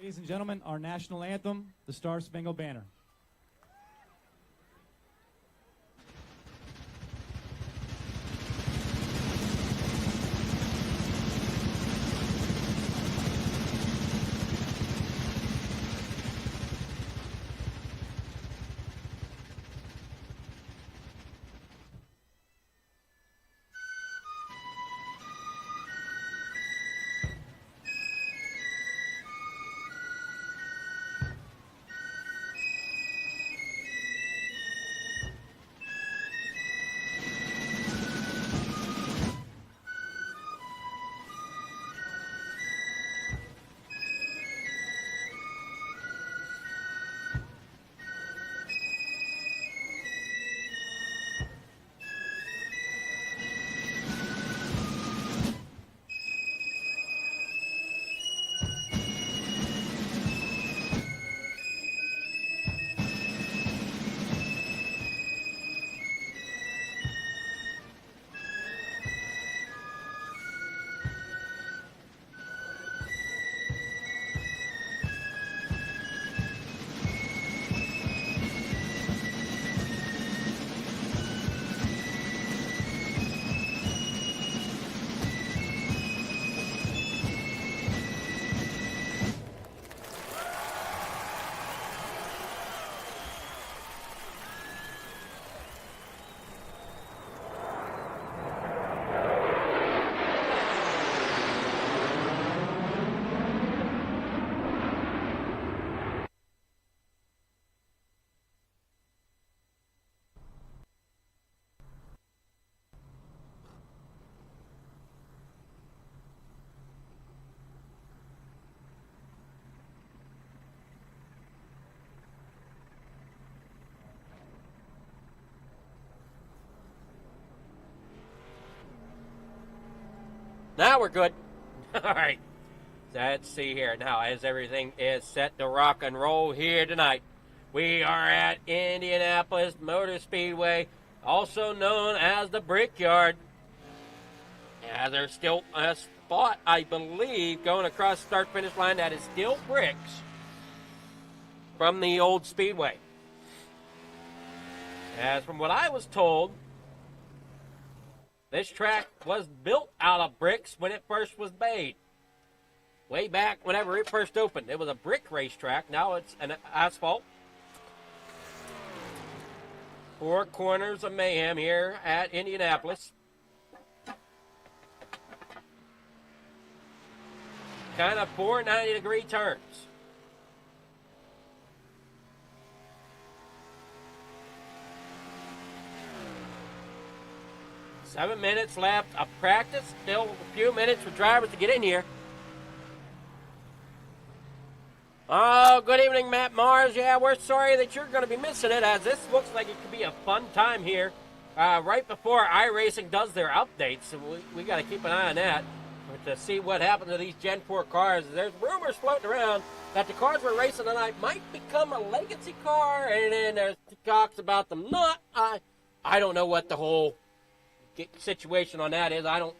Ladies and gentlemen, our national anthem, the Star Spangled Banner. Now we're good. All right. Let's see here. Now, as everything is set to rock and roll here tonight, we are at Indianapolis Motor Speedway, also known as the Brickyard. There's still a spot, I believe, going across the start-finish line that is still bricks from the old Speedway. As from what I was told, this track was built out of bricks when it first was made. Way back whenever it first opened, it was a brick racetrack. Now it's an asphalt. Four corners of mayhem here at Indianapolis. Kind of 490-degree turns. Seven minutes left of practice. Still a few minutes for drivers to get in here. Oh, good evening, Matt Mars. Yeah, we're sorry that you're going to be missing it, as this looks like it could be a fun time here right before iRacing does their updates. So we got to keep an eye on that to see what happens to these Gen 4 cars. There's rumors floating around that the cars we're racing tonight might become a legacy car, and then there's talks about them not. I don't know what the whole situation on that is. I'm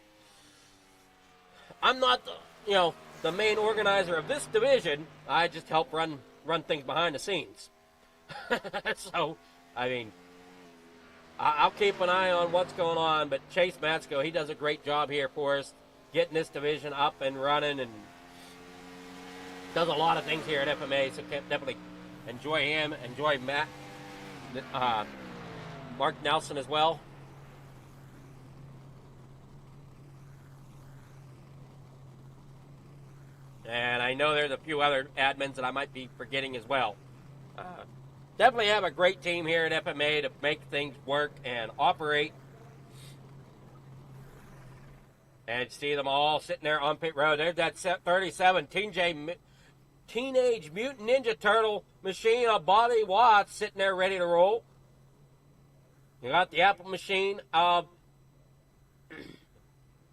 not the main organizer of this division. I just help run things behind the scenes. So I mean, I'll keep an eye on what's going on, but Chase Matsko, he does a great job here for us getting this division up and running, and does a lot of things here at FMA, so definitely enjoy him, enjoy Matt, Mark Nelson as well. And I know there's a few other admins that I might be forgetting as well. Definitely have a great team here at FMA to make things work and operate. And see them all sitting there on pit road. There's that set 37 Teenage Mutant Ninja Turtle machine of Bobby Watts sitting there ready to roll. You got the Apple machine of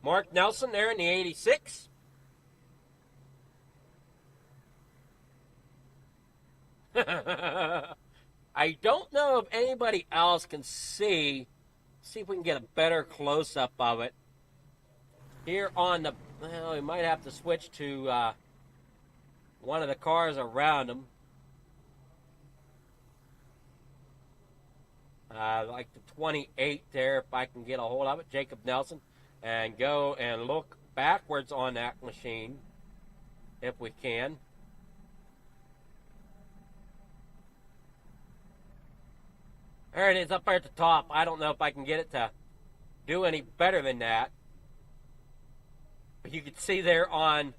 Mark Nelson there in the 86. I don't know if anybody else can see if we can get a better close-up of it. Here on the, well, we might have to switch to one of the cars around him. Like the 28 there, if I can get a hold of it, Jacob Nelson, and go and look backwards on that machine, if we can. There it is up there at the top. I don't know if I can get it to do any better than that. But you can see there on,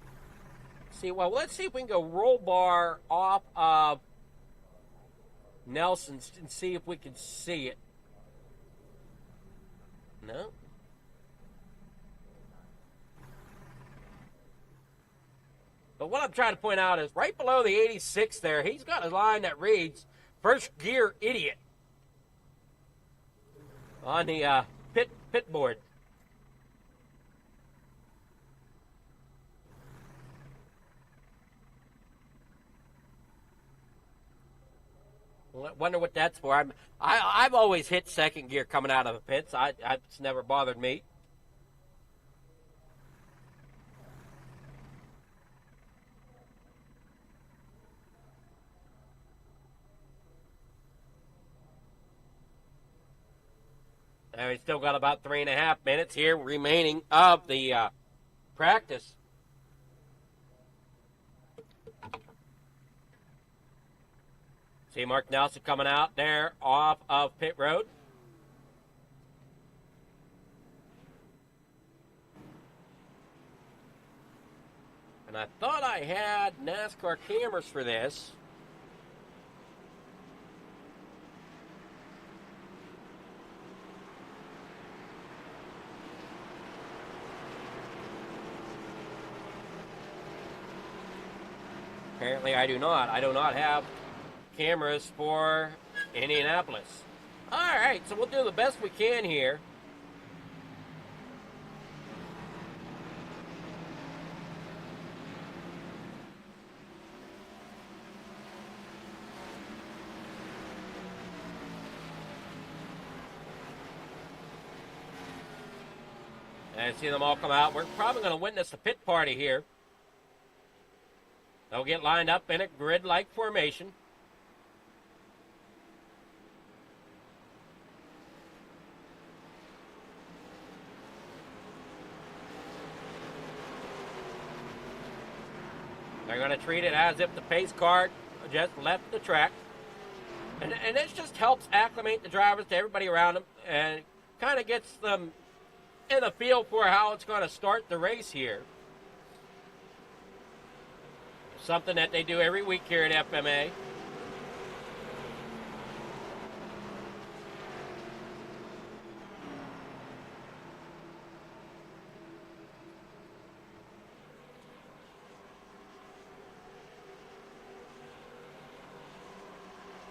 well, let's see if we can go roll bar off of Nelson's and see if we can see it. No. But what I'm trying to point out is right below the 86 there, he's got a line that reads, "First gear idiot," on the pit board. Wonder what that's for. I've always hit second gear coming out of the pits. It's never bothered me. And we still got about 3.5 minutes here remaining of the practice. See Mark Nelson coming out there off of pit road. And I thought I had NASCAR cameras for this. Apparently I do not. I do not have cameras for Indianapolis. All right, so we'll do the best we can here. And see them all come out. We're probably going to witness the pit party here. They'll get lined up in a grid-like formation. They're going to treat it as if the pace car just left the track. And this just helps acclimate the drivers to everybody around them and kind of gets them in a feel for how it's going to start the race here. Something that they do every week here at FMA.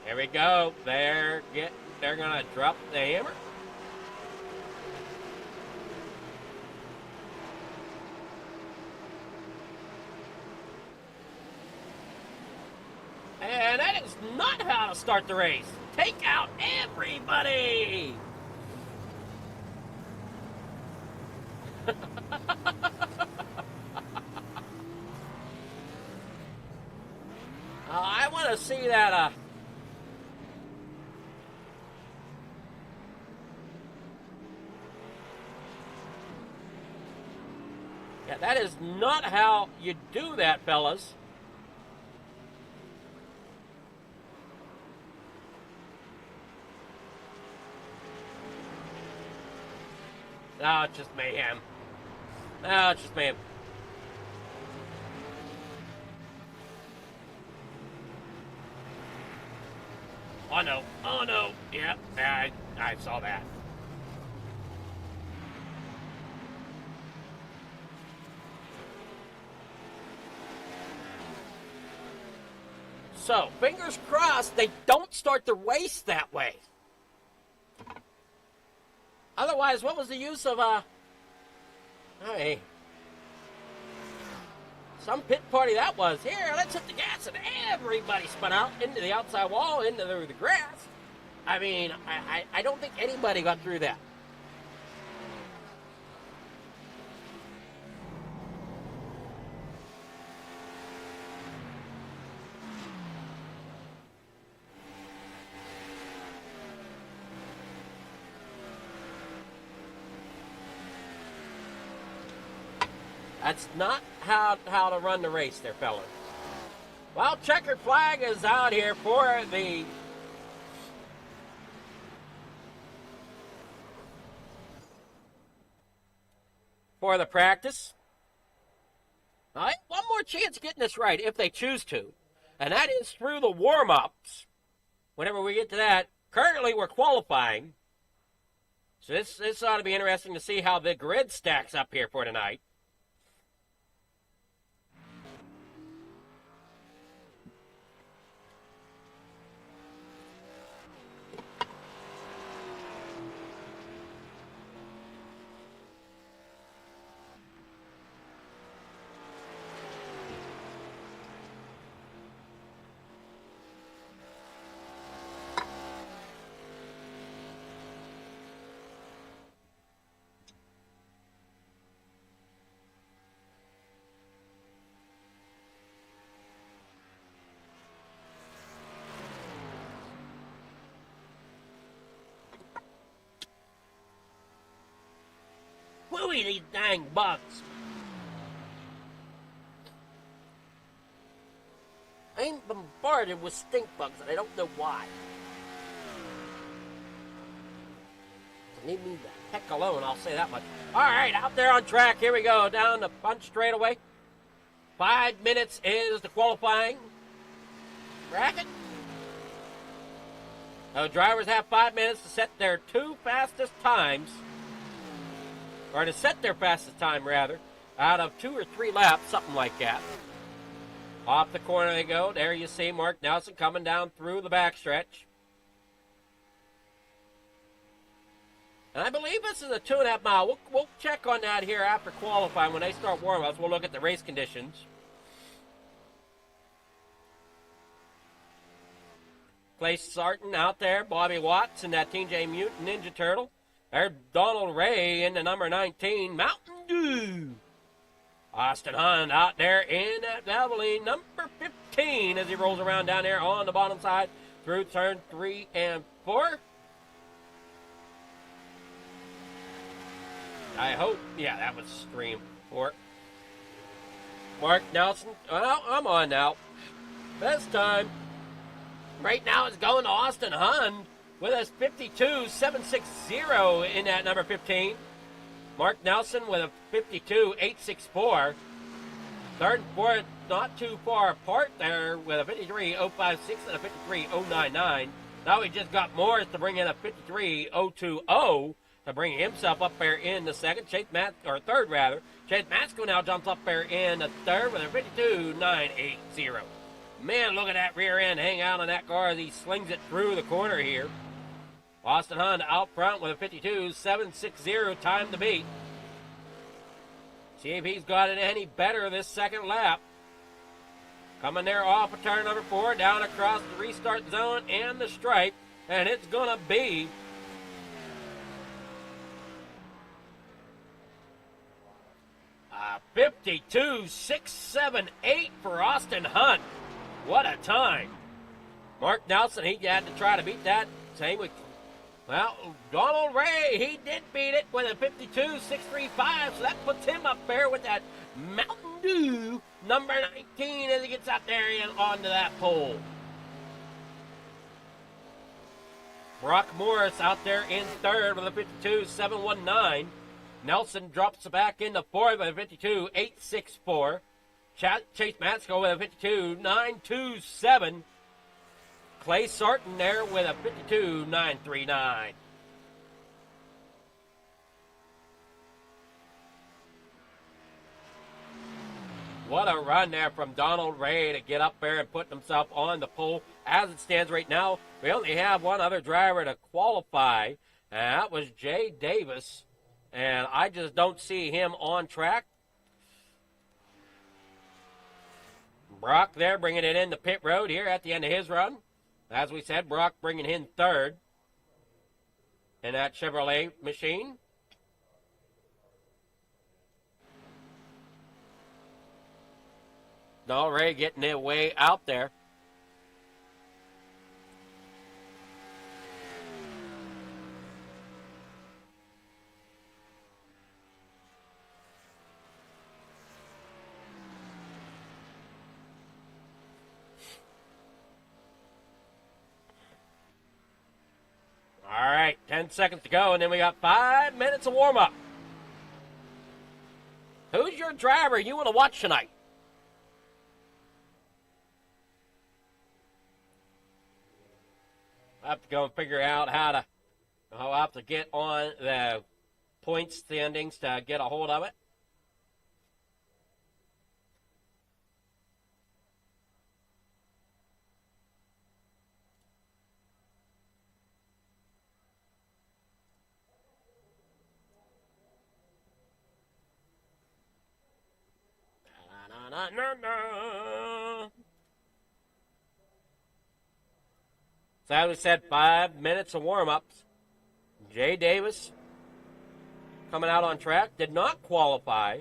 There we go. They're going to drop the hammer. And that is not how to start the race. Take out everybody. I want to see that. Yeah, that is not how you do that, fellas. No, it's just mayhem. No, it's just mayhem. Oh, no. Oh, no. Yeah, I saw that. So, fingers crossed they don't start the race that way. Otherwise, what was the use of, hey, some pit party that was. Here, let's hit the gas, and everybody spun out into the outside wall, into the grass. I mean, I don't think anybody got through that. That's not how to run the race there, fella. Well, checkered flag is out here for the practice. All right, one more chance of getting this right if they choose to, and that is through the warm-ups. Whenever we get to that, currently we're qualifying, so this ought to be interesting to see how the grid stacks up here for tonight. Wooey, these dang bugs. I'm bombarded with stink bugs, and I don't know why. Leave me the heck alone, I'll say that much. All right, out there on track, here we go, down the bunch straightaway. 5 minutes is the qualifying bracket. So drivers have 5 minutes to set their two fastest times, or to set their fastest time, rather, out of 2 or 3 laps, something like that. Off the corner they go. There you see Mark Nelson coming down through the backstretch. And I believe this is a 2.5 mile. We'll check on that here after qualifying. When they start warm-ups, we'll look at the race conditions. Clay Sarton out there. Bobby Watts and that Teen J Mutant Ninja Turtle. There's Donald Ray in the number 19, Mountain Dew. Austin Hunt out there in that Valvoline number 15 as he rolls around down there on the bottom side through turn 3 and 4. I hope, yeah, that was stream 4. Mark Nelson, well, I'm on now. Best time. Right now it's going to Austin Hunt with us 52.760 in that number 15. Mark Nelson with a 52.864. Third and fourth not too far apart there with a 53.056 and a 53.099. Now he just got Morris to bring in a 53.020 to bring himself up there in the second. Third rather. Chase Matsko now jumps up there in the third with a 52.980. Man, look at that rear end hang out on that car as he slings it through the corner here. Austin Hunt out front with a 52.760 time to beat. See if he's got it any better this second lap. Coming there off of turn number 4, down across the restart zone and the stripe, and it's going to be a 52.678 for Austin Hunt. What a time. Mark Nelson, he had to try to beat that. Same with, well, Donald Ray, he did beat it with a 52.635, so that puts him up there with that Mountain Dew number 19 as he gets out there and onto that pole. Brock Morris out there in third with a 52.719. Nelson drops back into fourth with a 52.864. Chase Matsko with a 52.927. Clay Sarton there with a 52.939. What a run there from Donald Ray to get up there and put himself on the pole. As it stands right now, we only have one other driver to qualify, and that was Jay Davis. And I just don't see him on track. Brock there bringing it in the pit road here at the end of his run. As we said, Brock bringing in third in that Chevrolet machine. Donald Ray getting it way out there. 10 seconds to go, and then we got 5 minutes of warm-up. Who's your driver you want to watch tonight? I have to go and figure out how I'll have to get on the point standings to get a hold of it. So as we said, 5 minutes of warm-ups. Jay Davis coming out on track, did not qualify.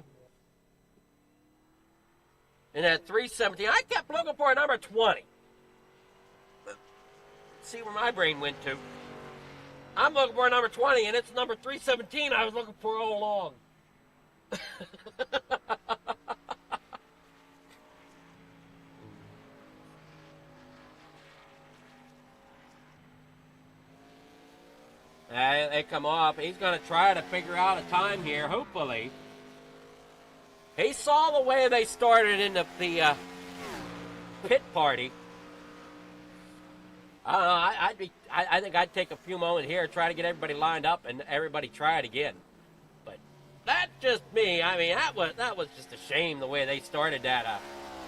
And at 3:17, I kept looking for a number 20. Let's see where my brain went to. I'm looking for a number 20, and it's number 317 I was looking for all along. They come off. He's going to try to figure out a time here, hopefully. He saw the way they started in the pit party. I think I'd take a few moments here, try to get everybody lined up, and everybody try it again. But that's just me. I mean, that was just a shame the way they started that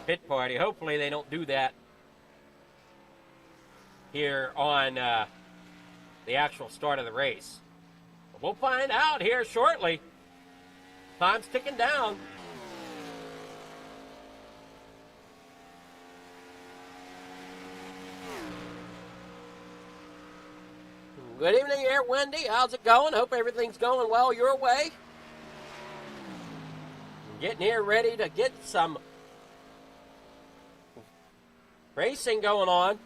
pit party. Hopefully they don't do that here on the actual start of the race. But we'll find out here shortly. Time's ticking down. Good evening here, Wendy. How's it going? Hope everything's going well your way. Getting here ready to get some racing going on.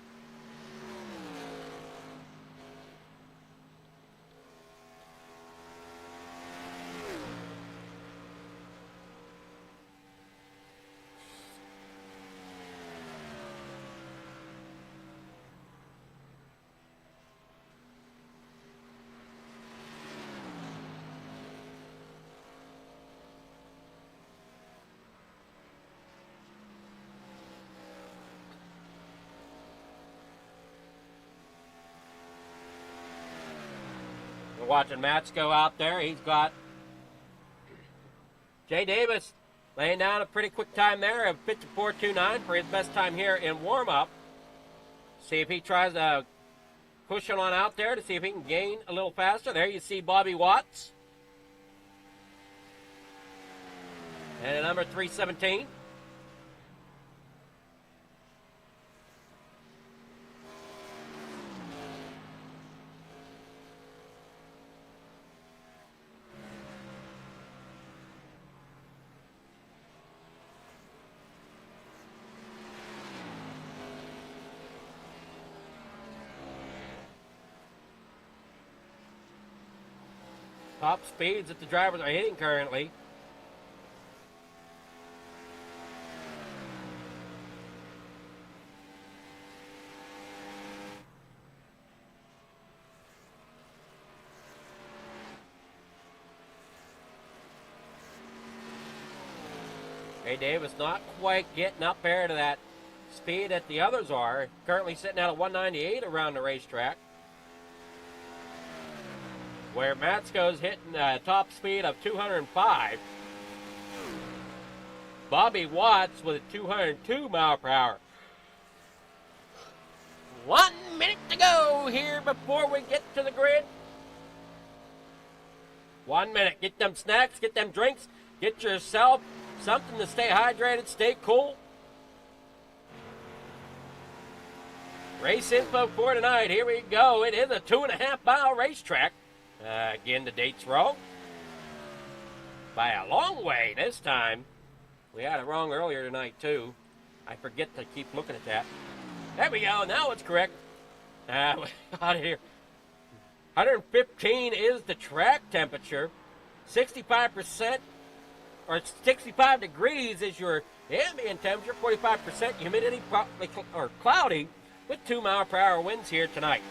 Watching Mats go out there. He's got Jay Davis laying down a pretty quick time there of 54.29 for his best time here in warm-up. See if he tries to push it on out there to see if he can gain a little faster. There you see Bobby Watts. And number 317. Top speeds that the drivers are hitting currently. Jay Davis not quite getting up there to that speed that the others are. Currently sitting at a 198 around the racetrack. Where Matsko's hitting a top speed of 205. Bobby Watts with a 202 mile per hour. 1 minute to go here before we get to the grid. 1 minute. Get them snacks, get them drinks, get yourself something to stay hydrated, stay cool. Race info for tonight. Here we go. It is a 2.5 mile racetrack. Again, the date's wrong. By a long way this time. We had it wrong earlier tonight, too. I forget to keep looking at that. There we go. Now it's correct. Out of here. 115 is the track temperature. 65% or 65 degrees is your ambient temperature. 45% humidity, probably or cloudy, with 2 mile per hour winds here tonight.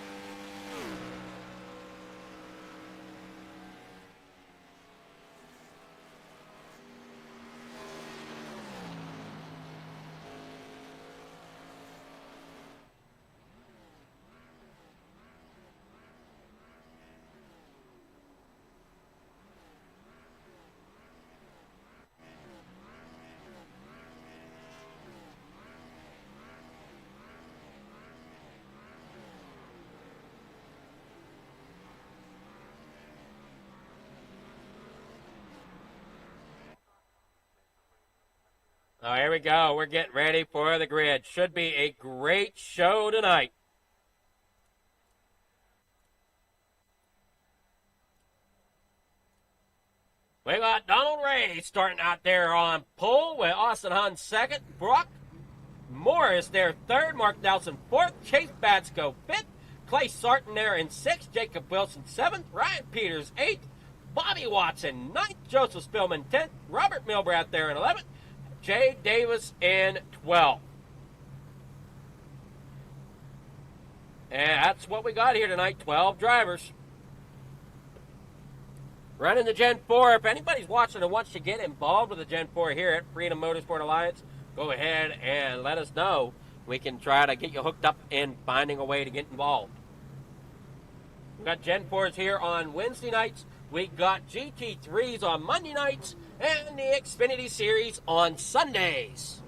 Oh, here we go. We're getting ready for the grid. Should be a great show tonight. We got Donald Ray starting out there on pole with Austin Hahn second. Brock Morris there third. Mark Nelson fourth. Chase Batsko fifth. Clay Sarton there in sixth. Jacob Wilson seventh. Ryan Peters eighth. Bobby Watson ninth. Joseph Spillman 10th. Robert Milbrath there in 11th. Jay Davis in 12th. And that's what we got here tonight, 12 drivers. Running the Gen 4. If anybody's watching and wants to get involved with the Gen 4 here at Freedom Motorsport Alliance, go ahead and let us know. We can try to get you hooked up in finding a way to get involved. We've got Gen 4s here on Wednesday nights. We got GT3s on Monday nights and the Xfinity Series on Sundays.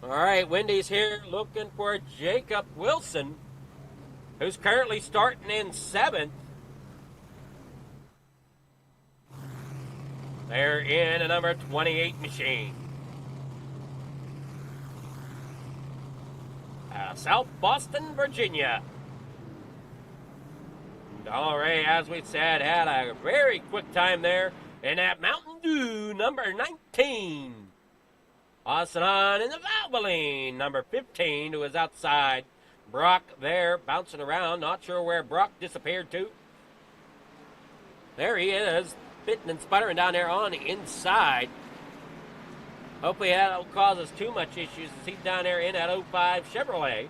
All right, Wendy's here looking for Jacob Wilson, who's currently starting in 7th. They're in a number 28 machine. South Boston, Virginia. All right, as we said, had a very quick time there in that Mountain Dew, number 19. Austin Hahn in the Valvoline, number 15, who is outside. Brock there bouncing around, not sure where Brock disappeared to. There he is, spitting and sputtering down there on the inside. Hopefully that don't cause us too much issues as he's down there in that 05 Chevrolet.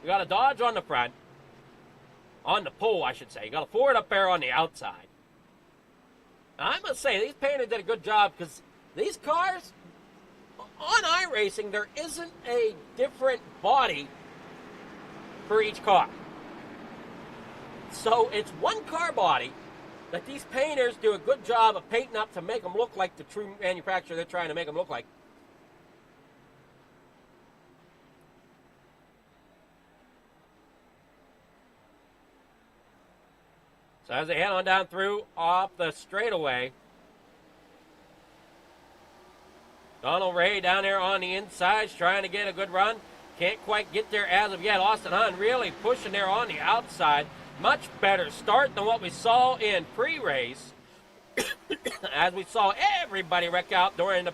We got a Dodge on the front. On the pole, I should say. You got a Ford up there on the outside. Now, I must say, these painters did a good job because these cars, on iRacing, there isn't a different body for each car. So it's one car body that these painters do a good job of painting up to make them look like the true manufacturer they're trying to make them look like. So as they head on down through off the straightaway, Donald Ray down there on the inside trying to get a good run. Can't quite get there as of yet. Austin Hahn really pushing there on the outside. Much better start than what we saw in pre-race. As we saw everybody wreck out during the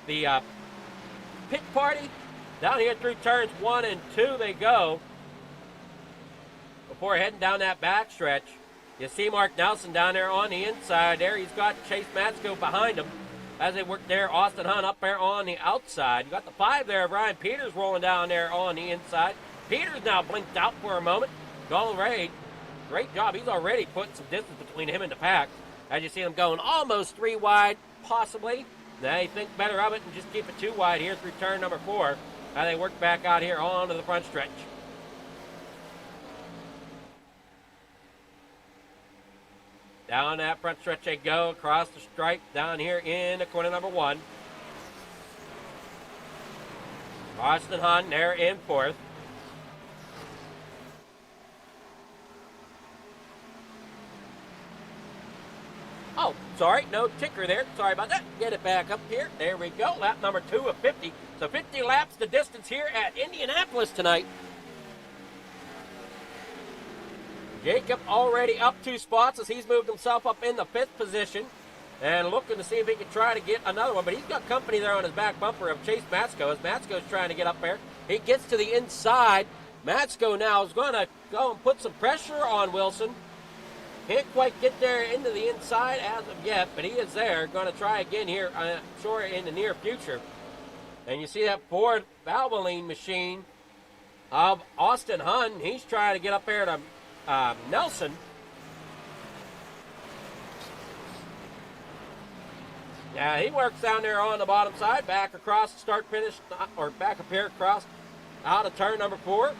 pit party. Down here through turns 1 and 2 they go. Before heading down that backstretch. You see Mark Nelson down there on the inside there. He's got Chase Matsko behind him as they work there. Austin Hahn up there on the outside. You got the 5 there of Ryan Peters rolling down there on the inside. Peters now blinked out for a moment. Donald Ray, great job. He's already put some distance between him and the pack. As you see him going almost 3 wide, possibly. Now you think better of it and just keep it 2 wide here through turn number 4. Now they work back out here onto the front stretch. Down that front stretch they go, across the stripe, down here in the corner number 1. Austin Hahn there in 4th. Oh, sorry, no ticker there. Sorry about that. Get it back up here. There we go. Lap number 2 of 50. So 50 laps the distance here at Indianapolis tonight. Jacob already up 2 spots as he's moved himself up in the 5th position and looking to see if he can try to get another one. But he's got company there on his back bumper of Chase Matsko as Matsko's trying to get up there. He gets to the inside. Matsko now is going to go and put some pressure on Wilson. Can't quite get there into the inside as of yet, but he is there. Going to try again here, I'm sure, in the near future. And you see that Ford Valvoline machine of Austin Hahn. He's trying to get up there to Nelson. Yeah, he works down there on the bottom side, back across the start finish, or back up here across out of turn number 4.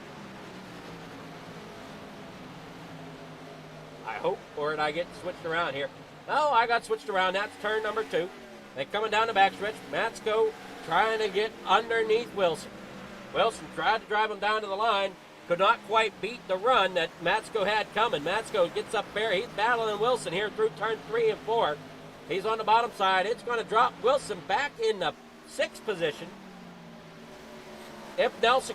I hope, or did I get switched around here? No, I got switched around. That's turn number 2. They coming down the backstretch. Matsko trying to get underneath Wilson. Wilson tried to drive him down to the line. Could not quite beat the run that Matsko had coming. Matsko gets up there. He's battling Wilson here through turn 3 and 4. He's on the bottom side. It's going to drop Wilson back in the 6th position. If Matsko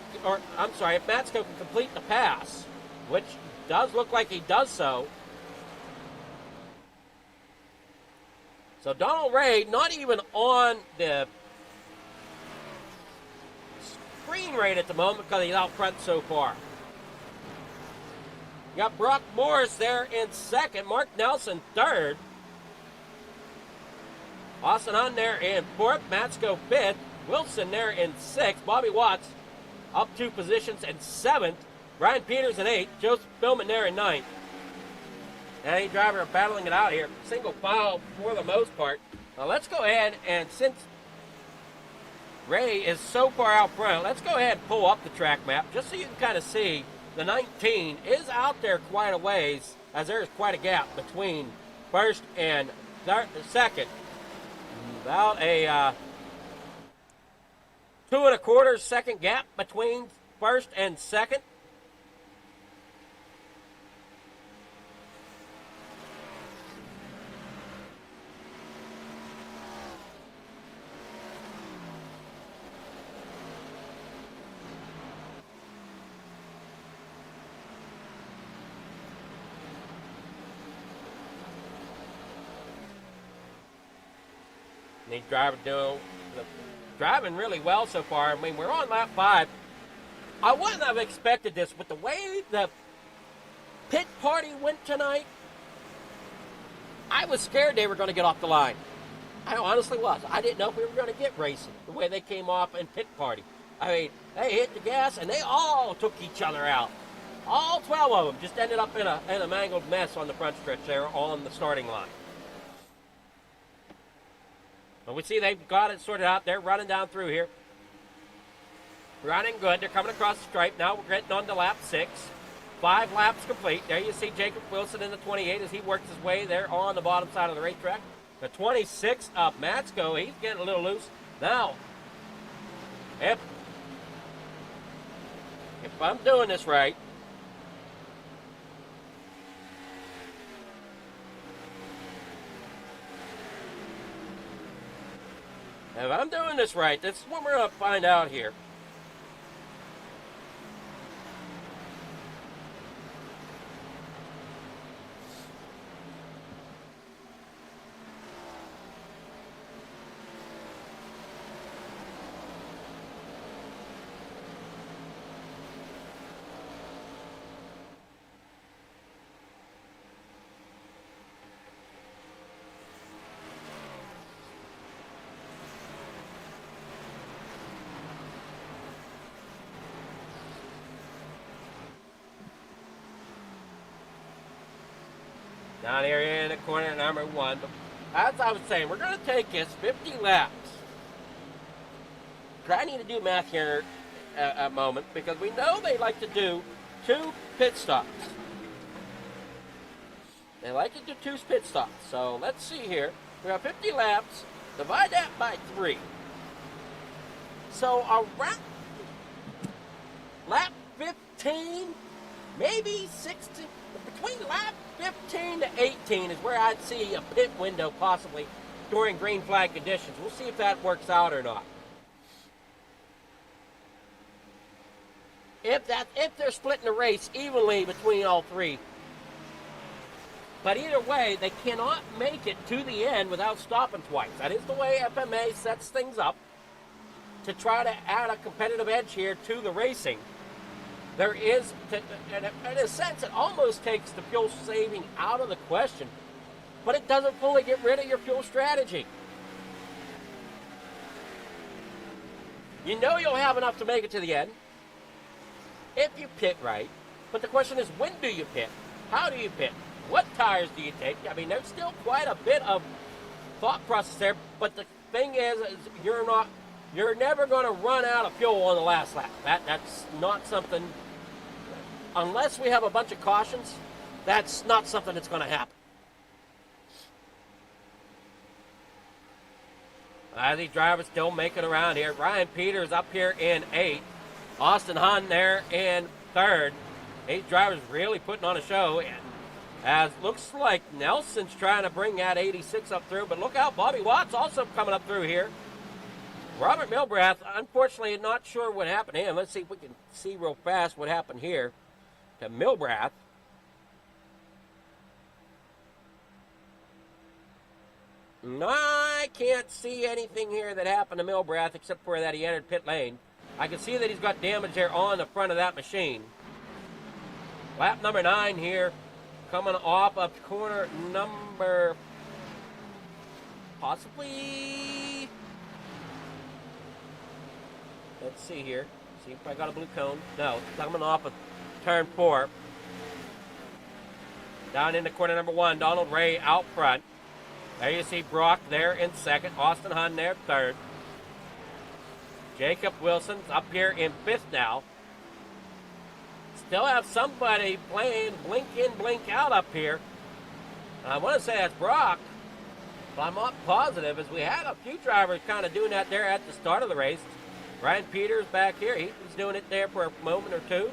can complete the pass, which does look like he does so. So Donald Ray not even on the screen right at the moment because he's out front so far. You got Brock Morris there in 2nd, Mark Nelson 3rd. Austin Hunt there in 4th, Matsko 5th, Wilson there in 6th, Bobby Watts up 2 positions in 7th, Ryan Peters in 8th, Joseph Billman there in 9th. And the driver battling it out here, single file for the most part. Now let's go ahead and since Ray is so far out front, let's go ahead and pull up the track map just so you can kind of see the 19 is out there quite a ways as there's quite a gap between 1st and 2nd. About a 2 1/4 second gap between 1st and 2nd. He's driving really well so far. I mean, we're on lap 5. I wouldn't have expected this, but the way the pit party went tonight, I was scared they were going to get off the line. I honestly was. I didn't know if we were going to get racing the way they came off in pit party. I mean, they hit the gas and they all took each other out. All 12 of them just ended up in a mangled mess on the front stretch there on the starting line. But we see they've got it sorted out. They're running down through here. Running good. They're coming across the stripe. Now we're getting on to lap 6. 5 laps complete. There you see Jacob Wilson in the 28 as he works his way there on the bottom side of the racetrack. The 26 up Matsko. He's getting a little loose. Now, if I'm doing this right, this is what we're going to find out here. Down here in the corner number 1. But as I was saying, we're going to take this 50 laps. I need to do math here a moment because we know they like to do 2 pit stops. They like to do 2 pit stops. So let's see here. We have 50 laps. Divide that by 3. So around lap 15, maybe 16, between lap 15 to 18 is where I'd see a pit window possibly during green flag conditions. We'll see if that works out or not. If they're splitting the race evenly between all 3. But either way, they cannot make it to the end without stopping twice. That is the way FMA sets things up to try to add a competitive edge here to the racing. There is, in a sense, it almost takes the fuel saving out of the question, but it doesn't fully get rid of your fuel strategy. You know you'll have enough to make it to the end if you pit right, but the question is, when do you pit? How do you pit? What tires do you take? I mean, there's still quite a bit of thought process there, but the thing is you're never going to run out of fuel on the last lap. That's not something, unless we have a bunch of cautions, that's not something that's going to happen. These drivers still making around here. Ryan Peters up here in 8th. Austin Hahn there in 3rd. These drivers really putting on a show. And As looks like Nelson's trying to bring that 86 up through, but look out, Bobby Watts also coming up through here. Robert Milbrath, unfortunately, not sure what happened to him. Let's see if we can see real fast what happened here to Milbrath. No, I can't see anything here that happened to Milbrath except for that he entered pit lane. I can see that he's got damage there on the front of that machine. Lap number 9 here, coming off of corner number possibly. Let's see here. See if I got a blue cone. No, coming off of turn 4. Down into corner number 1, Donald Ray out front. There you see Brock there in second. Austin Hunn there third. Jacob Wilson's up here in 5th now. Still have somebody playing blink in, blink out up here. I want to say that's Brock, but I'm not positive, as we had a few drivers kind of doing that there at the start of the race. Ryan Peters back here. He was doing it there for a moment or two.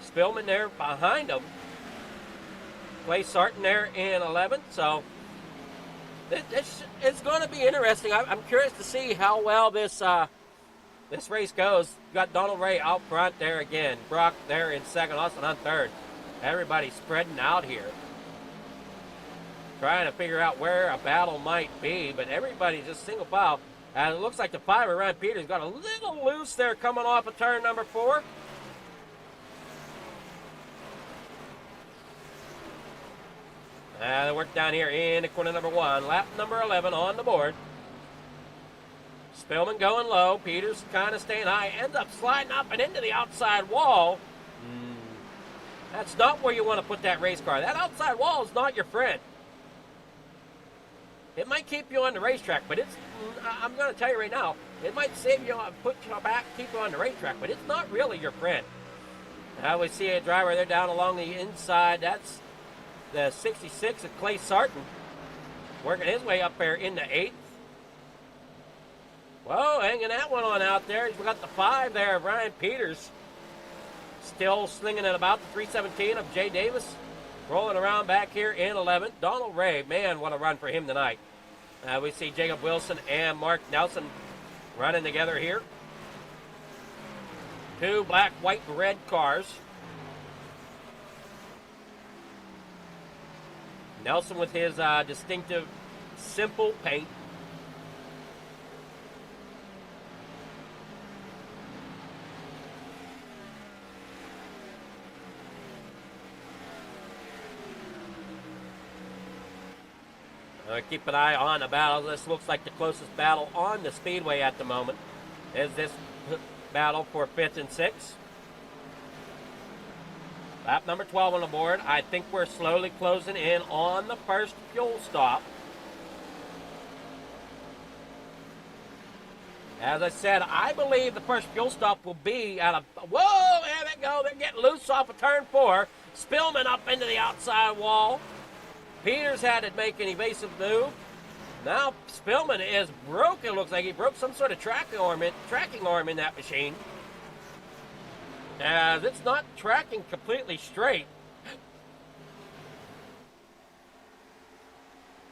Spillman there behind him. Clay Sarton there in 11th. So it's going to be interesting. I'm curious to see how well this race goes. You got Donald Ray out front there again. Brock there in second. Austin on third. Everybody spreading out here, trying to figure out where a battle might be. But everybody's just single file. And it looks like the 5 of Ryan Peters got a little loose there coming off of turn number 4. They work down here in corner number 1. Lap number 11 on the board. Spillman going low. Peters kind of staying high. Ends up sliding up and into the outside wall. That's not where you want to put that race car. That outside wall is not your friend. It might keep you on the racetrack, but I'm going to tell you right now, it might save you, put you back, keep you on the racetrack, but it's not really your friend. Now we see a driver there down along the inside. That's the 66 of Clay Sarton, working his way up there into 8th. Whoa, hanging that one on out there. He's got the 5 there of Ryan Peters. Still slinging at about the 317 of Jay Davis. Rolling around back here in 11th. Donald Ray, man, what a run for him tonight. We see Jacob Wilson and Mark Nelson running together here. 2 black, white, and red cars. Nelson with his distinctive, simple paint. Keep an eye on the battle. This looks like the closest battle on the speedway at the moment is this battle for 5th and 6th. Lap number 12 on the board. I think we're slowly closing in on the first fuel stop. As I said, I believe the first fuel stop will be at a... Whoa, there they go. They're getting loose off of turn 4. Spillman up into the outside wall. Peters had to make an evasive move. Now Spillman is broken. It looks like he broke some sort of tracking arm in that machine. As it's not tracking completely straight.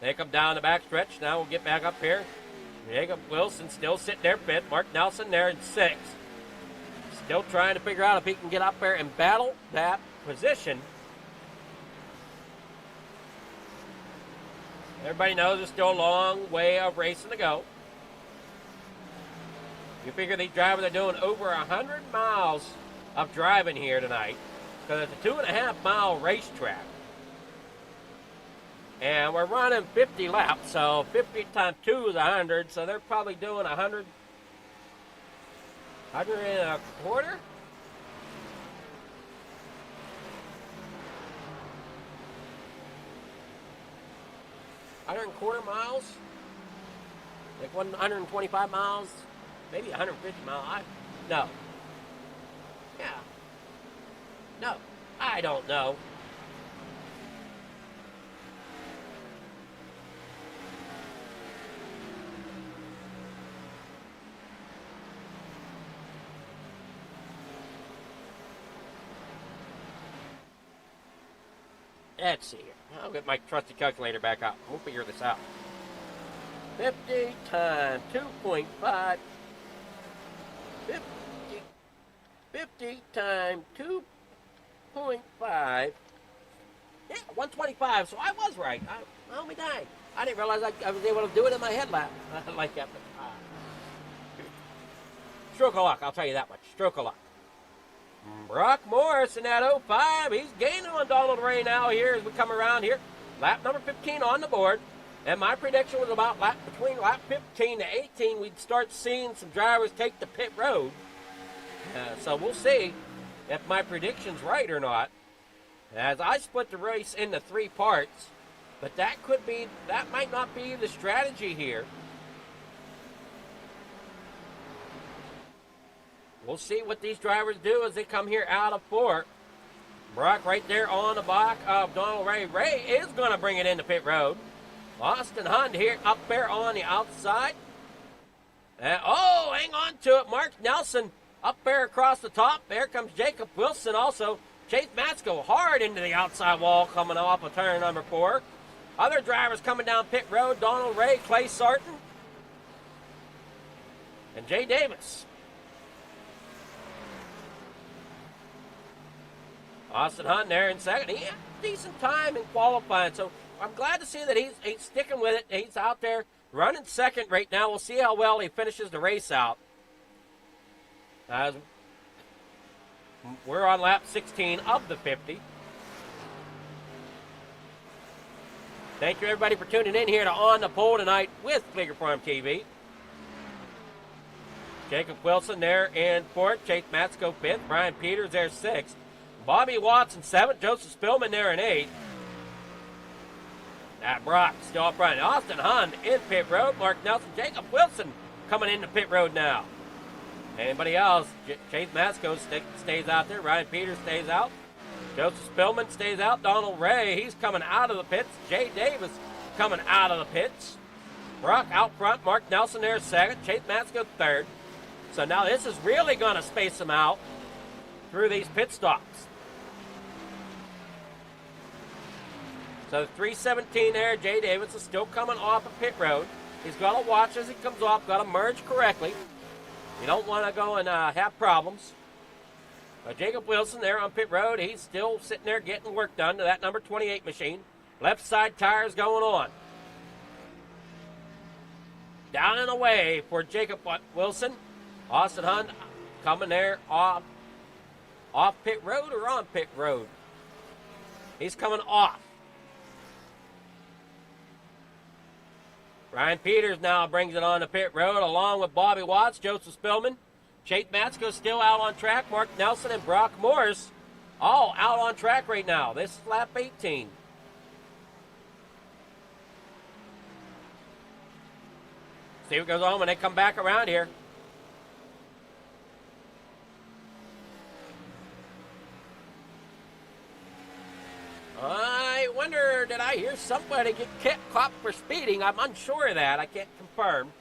They come down the back stretch. Now we'll get back up here. Jacob Wilson still sitting there 5th. Mark Nelson there in 6th. Still trying to figure out if he can get up there and battle that position. Everybody knows there's still a long way of racing to go. You figure these drivers are doing over 100 miles of driving here tonight, because it's a 2.5-mile racetrack. And we're running 50 laps, so 50 times 2 is 100, so they're probably doing 100 and a quarter? Quarter miles, like 125 miles, maybe 150 miles. No. Yeah. No. I don't know. Let's see here. I'll get my trusty calculator back out. We'll figure this out. 50 times 2.5. 50 times 2.5. Yeah, 125. So I was right. Oh my God. I didn't realize I was able to do it in my head like that. Stroke of luck, I'll tell you that much. Stroke of luck. Brock Morris in that 05. He's gaining on Donald Ray now here as we come around here. Lap number 15 on the board. And my prediction was about between lap 15 to 18, we'd start seeing some drivers take the pit road. So we'll see if my prediction's right or not. As I split the race into 3 parts, but that might not be the strategy here. We'll see what these drivers do as they come here out of 4. Brock right there on the back of Donald Ray. Ray is going to bring it into pit road. Austin Hunt here up there on the outside. Hang on to it. Mark Nelson up there across the top. There comes Jacob Wilson also. Chase Matsko hard into the outside wall coming off of turn number 4. Other drivers coming down pit road. Donald Ray, Clay Sarton, and Jay Davis. Austin Hunt there in second. He had a decent time in qualifying, so I'm glad to see that he's sticking with it. He's out there running second right now. We'll see how well he finishes the race out. We're on lap 16 of the 50. Thank you, everybody, for tuning in here to On the Pole tonight with Fleeger Farm TV. Jacob Wilson there in 4th. Chase Matsko 5th. Brian Peters there 6th. Bobby Watson 7th. Joseph Spillman there in 8th. Brock still up front. Austin Hunt in pit road. Mark Nelson. Jacob Wilson coming into pit road now. Anybody else? Chase Matsko stays out there. Ryan Peters stays out. Joseph Spillman stays out. Donald Ray, he's coming out of the pits. Jay Davis coming out of the pits. Brock out front. Mark Nelson there 2nd. Chase Matsko 3rd. So now this is really going to space them out through these pit stops. So the 317 there, Jay Davis is still coming off of pit road. He's got to watch as he comes off, got to merge correctly. You don't want to go and have problems. Jacob Wilson there on pit road, he's still sitting there getting work done to that number 28 machine. Left side tires going on. Down and away for Jacob Wilson. Austin Hunt coming there off pit road or on pit road? He's coming off. Ryan Peters now brings it on to pit road along with Bobby Watts, Joseph Spillman. Chase Matsko still out on track. Mark Nelson and Brock Morris all out on track right now. This is lap 18. See what goes on when they come back around here. I wonder, did I hear somebody get caught for speeding? I'm unsure of that. I can't confirm.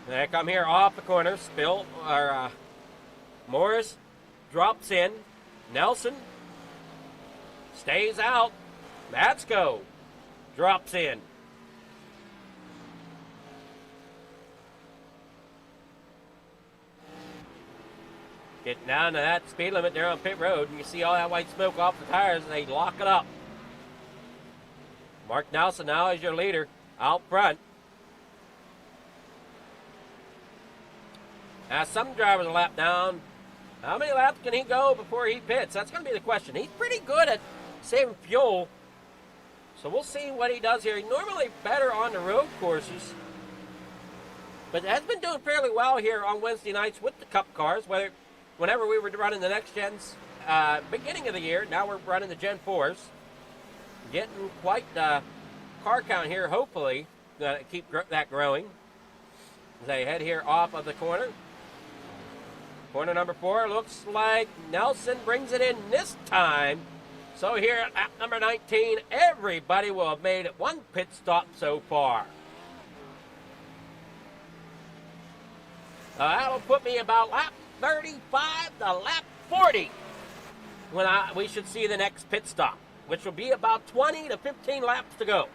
They come here off the corner. Morris drops in. Nelson stays out. Matsko drops in. Getting down to that speed limit there on pit road, and you see all that white smoke off the tires, and they lock it up. Mark Nelson now is your leader out front. Now, some drivers a lap down. How many laps can he go before he pits? That's going to be the question. He's pretty good at saving fuel, so we'll see what he does here. He's normally better on the road courses, but has been doing fairly well here on Wednesday nights with the Cup cars, whenever we were running the next gens beginning of the year. Now we're running the Gen 4s. Getting quite the car count here, hopefully. Going to keep that growing as they head here off of the corner. Corner number 4, looks like Nelson brings it in this time. So here at lap number 19, everybody will have made it one pit stop so far. That'll put me about lap 35 to lap 40 when we should see the next pit stop, which will be about 20 to 15 laps to go.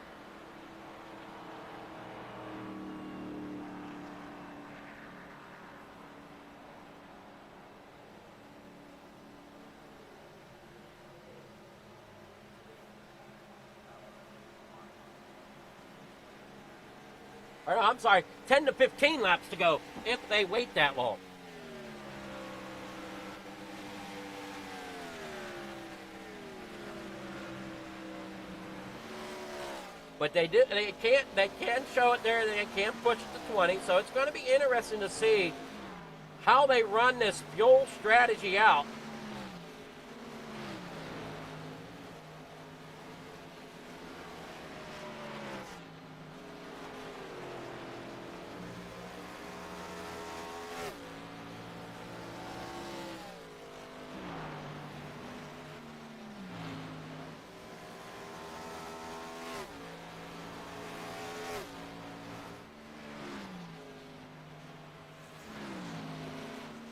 Or, I'm sorry, 10 to 15 laps to go if they wait that long. But they can show it there, they can push it to 20, so it's going to be interesting to see how they run this fuel strategy out.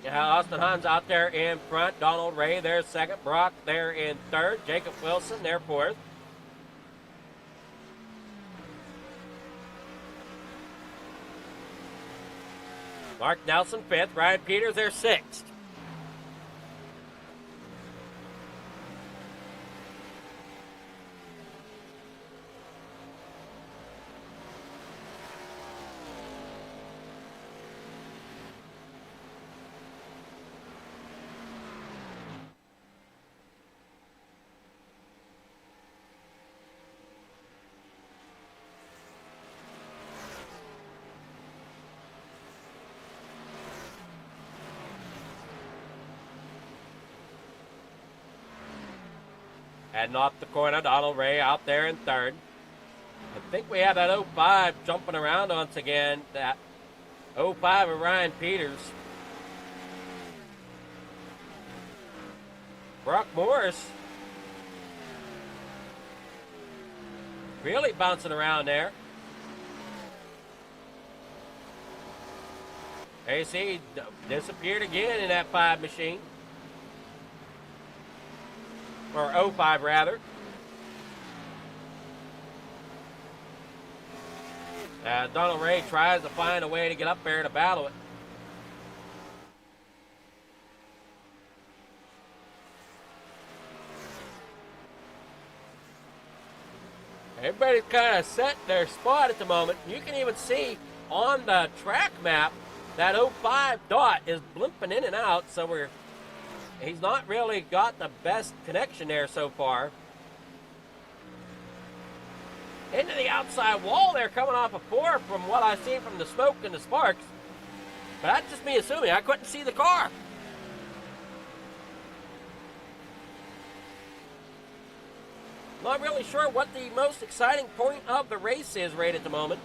Yeah, Austin Hahn's out there in front. Donald Ray there second. Brock there in third. Jacob Wilson there fourth. Mark Nelson fifth. Ryan Peters there sixth. Heading off the corner, Donald Ray out there in third. I think we have that 05 jumping around once again. That 05 of Ryan Peters. Brock Morris really bouncing around there. AC disappeared again in that 5 machine. Or 05 rather. Donald Ray tries to find a way to get up there to battle it. Everybody's kind of set their spot at the moment. You can even see on the track map that 05 dot is blimping in and out, so he's not really got the best connection there so far. Into the outside wall there, coming off a 4 from what I've seen from the smoke and the sparks. But that's just me assuming. I couldn't see the car. Not really sure what the most exciting point of the race is right at the moment.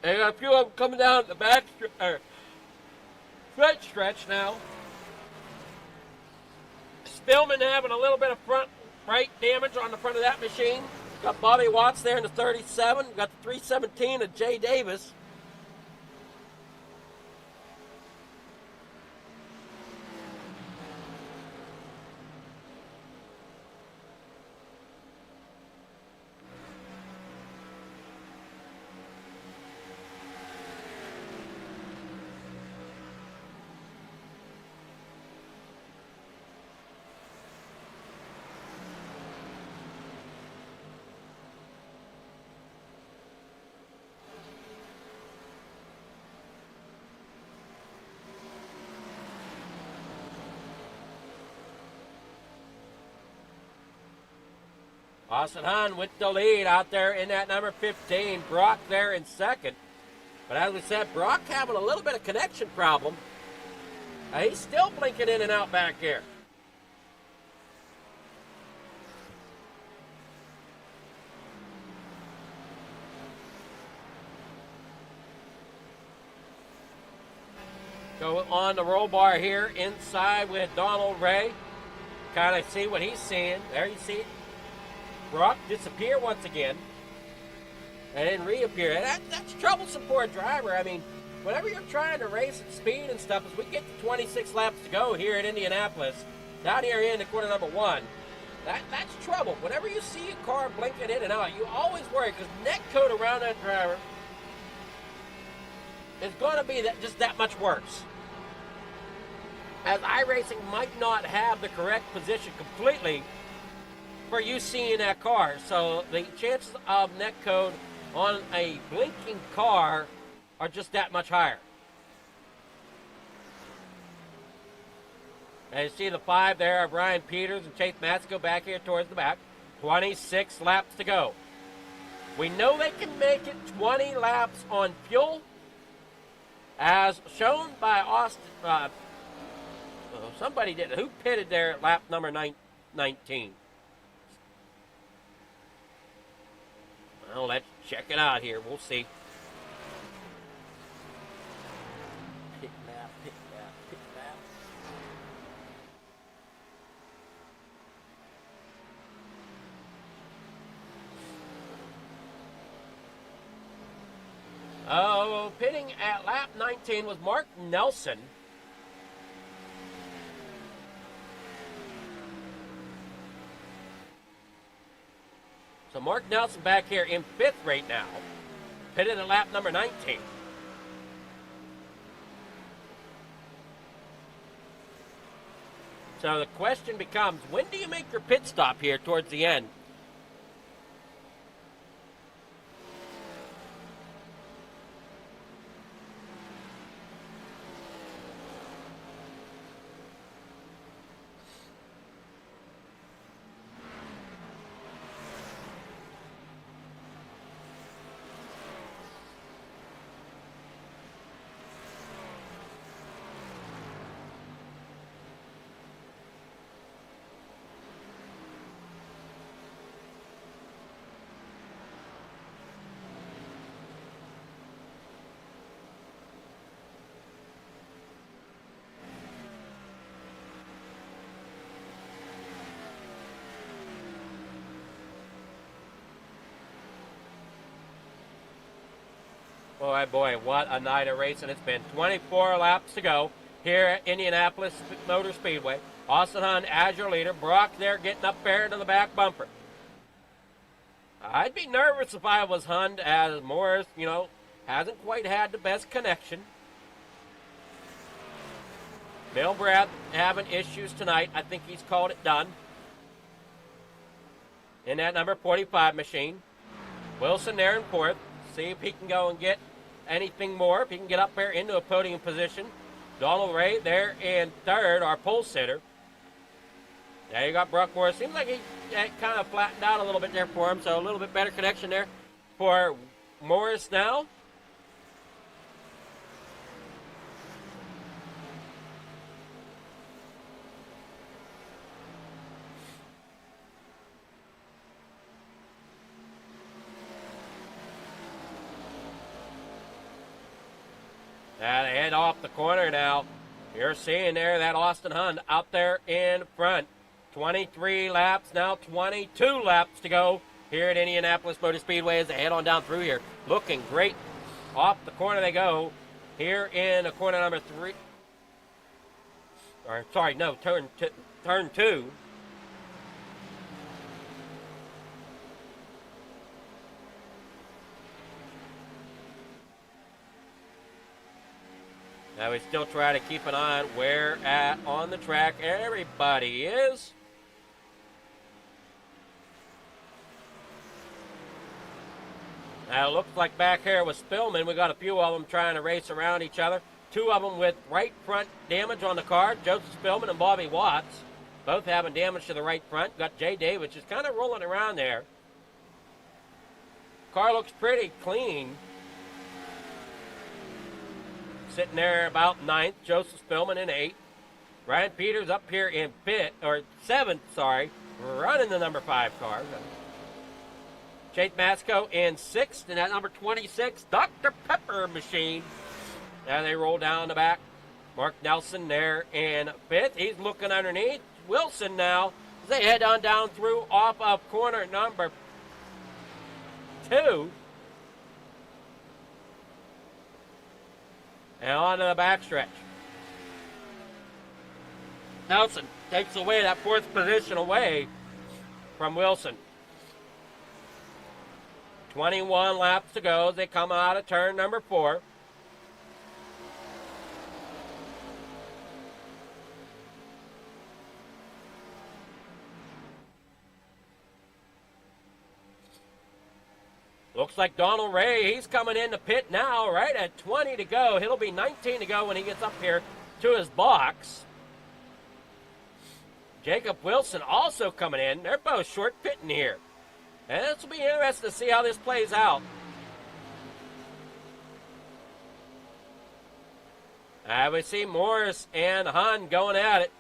And a few of them coming down the back stretch now. Spillman having a little bit of front brake damage on the front of that machine. Got Bobby Watts there in the 37. Got the 317 of Jay Davis. Austin Hahn with the lead out there in that number 15. Brock there in second. But as we said, Brock having a little bit of connection problem. He's still blinking in and out back here. Go on the roll bar here inside with Donald Ray. Kind of see what he's seeing. There you see it. Brock disappear once again and then reappear. That's troublesome for a driver. I mean, whenever you're trying to race at speed and stuff, as we get to 26 laps to go here at Indianapolis, down here in the corner number 1, that's trouble. Whenever you see a car blinking in and out, you always worry because neck code around that driver is going to be just that much worse. As iRacing might not have the correct position completely for you seeing that car. So the chances of neck code on a blinking car are just that much higher. And you see the 5 there of Ryan Peters and Chase Matsko back here towards the back. 26 laps to go. We know they can make it 20 laps on fuel, as shown by Austin. Somebody did. Who pitted there at lap number 19? Well, let's check it out here. We'll see. Pit lap, pit lap, pit lap. Oh, pitting at lap 19 was Mark Nelson. So Mark Nelson back here in 5th right now, pitted at lap number 19. So the question becomes, when do you make your pit stop here towards the end? Boy, what a night of racing it's been. 24 laps to go here at Indianapolis Motor Speedway. Austin Hunt as your leader. Brock there getting up there to the back bumper. I'd be nervous if I was Hunt, as Morris, hasn't quite had the best connection. Bill Brad having issues tonight. I think he's called it done in that number 45 machine. Wilson there in 4th. See if he can go and get anything more, if he can get up there into a podium position. Donald Ray there in 3rd, our pole sitter. There you got Brock Morris. Seems like he kind of flattened out a little bit there for him, so a little bit better connection there for Morris now. They head off the corner now. You're seeing there that Austin Hunt out there in front. 23 laps now, 22 laps to go here at Indianapolis Motor Speedway as they head on down through here. Looking great. Off the corner they go here in corner number 3. Or, sorry, no, turn 2. Now we still try to keep an eye on where on the track everybody is. Now it looks like back here with Spillman, we got a few of them trying to race around each other. 2 of them with right front damage on the car, Joseph Spillman and Bobby Watts. Both having damage to the right front. Got Jay Davis just kind of rolling around there. Car looks pretty clean. Sitting there about 9th, Joseph Spillman in 8th. Ryan Peters up here in 7th, running the number 5 car. Chase Matsko in 6th, and that number 26, Dr. Pepper machine. Now they roll down the back. Mark Nelson there in 5th. He's looking underneath. Wilson now, as they head on down through off of corner number 2. And on to the backstretch. Nelson takes away that fourth position away from Wilson. 21 laps to go as they come out of turn number 4. Looks like Donald Ray, he's coming in the pit now, right at 20 to go. He'll be 19 to go when he gets up here to his box. Jacob Wilson also coming in. They're both short pitting here. And this will be interesting to see how this plays out. We see Morris and Hun going at it.